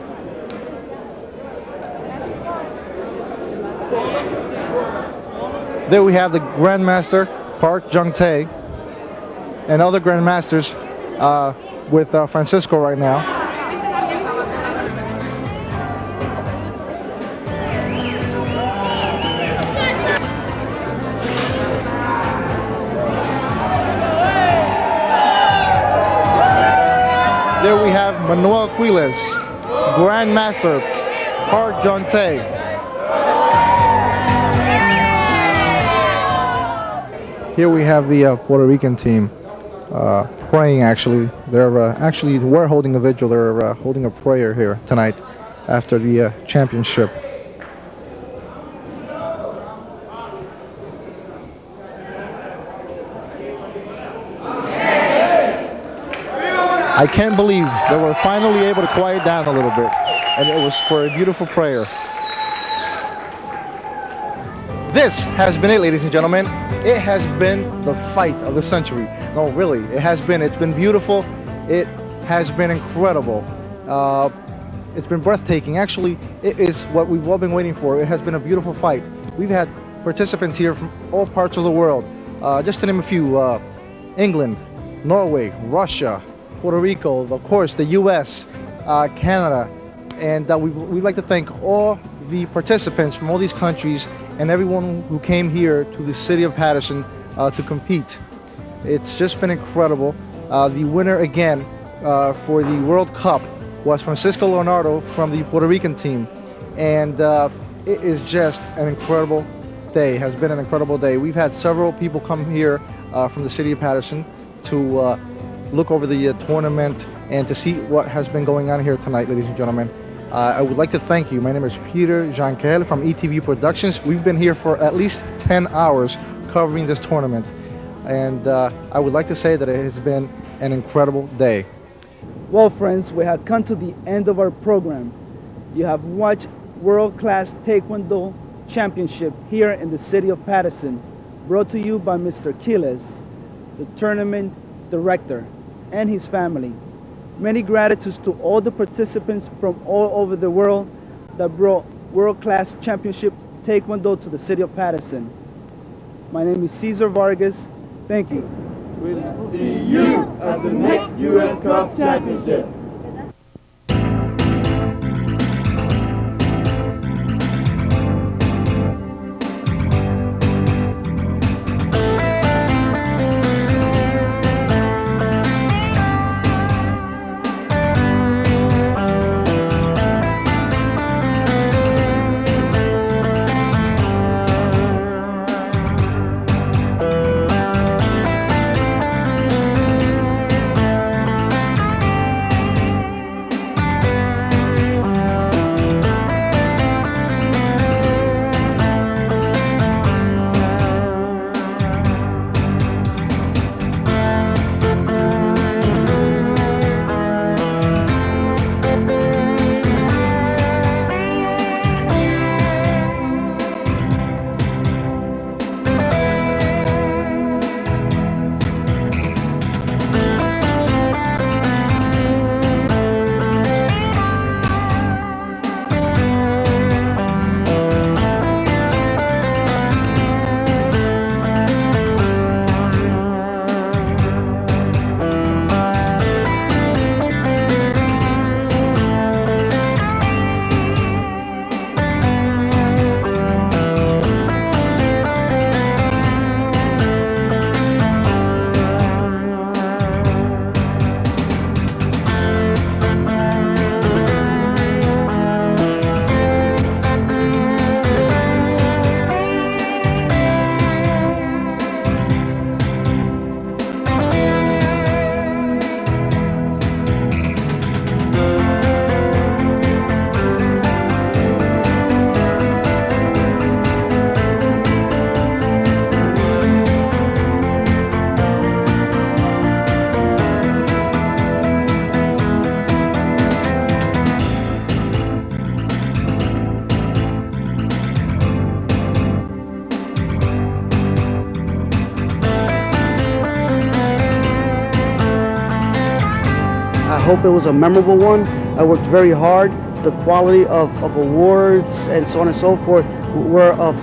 There we have the Grandmaster Park Jung-tae and other Grandmasters with Francisco right now. There we have Manuel Quiles, Grandmaster Park Jung-tae. Here we have the Puerto Rican team praying. Actually, we're holding a vigil. They're holding a prayer here tonight after the championship. I can't believe that we're finally able to quiet down a little bit, and it was for a beautiful prayer. This has been it, ladies and gentlemen. It has been the fight of the century. No, really, it has been. It's been beautiful. It has been incredible. It's been breathtaking. Actually, it is what we've all been waiting for. It has been a beautiful fight. We've had participants here from all parts of the world. Just to name a few, England, Norway, Russia, Puerto Rico, of course, the US, Canada. And we'd like to thank all the participants from all these countries and everyone who came here to the city of Paterson to compete. It's just been incredible. The winner again for the World Cup was Francisco Leonardo from the Puerto Rican team. And it is just an incredible day, has been an incredible day. We've had several people come here from the city of Paterson to look over the tournament and to see what has been going on here tonight, ladies and gentlemen. I would like to thank you. My name is Peter Jankel from ETV Productions. We've been here for at least 10 hours covering this tournament. And I would like to say that it has been an incredible day. Well, friends, we have come to the end of our program. You have watched world-class Taekwondo championship here in the city of Paterson, brought to you by Mr. Quiles, the tournament director, and his family. Many gratitudes to all the participants from all over the world that brought world-class championship Taekwondo to the city of Paterson. My name is Cesar Vargas. Thank you. We'll see you at the next U.S. Cup Championship. I hope it was a memorable one. I worked very hard. The quality of awards and so on and so forth were of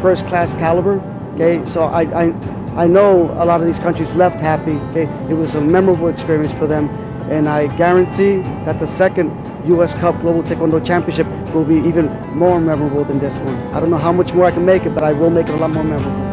first-class caliber. Okay, so I know a lot of these countries left happy. Okay, it was a memorable experience for them, and I guarantee that the second U.S. Cup Global Taekwondo Championship will be even more memorable than this one. I don't know how much more I can make it, but I will make it a lot more memorable.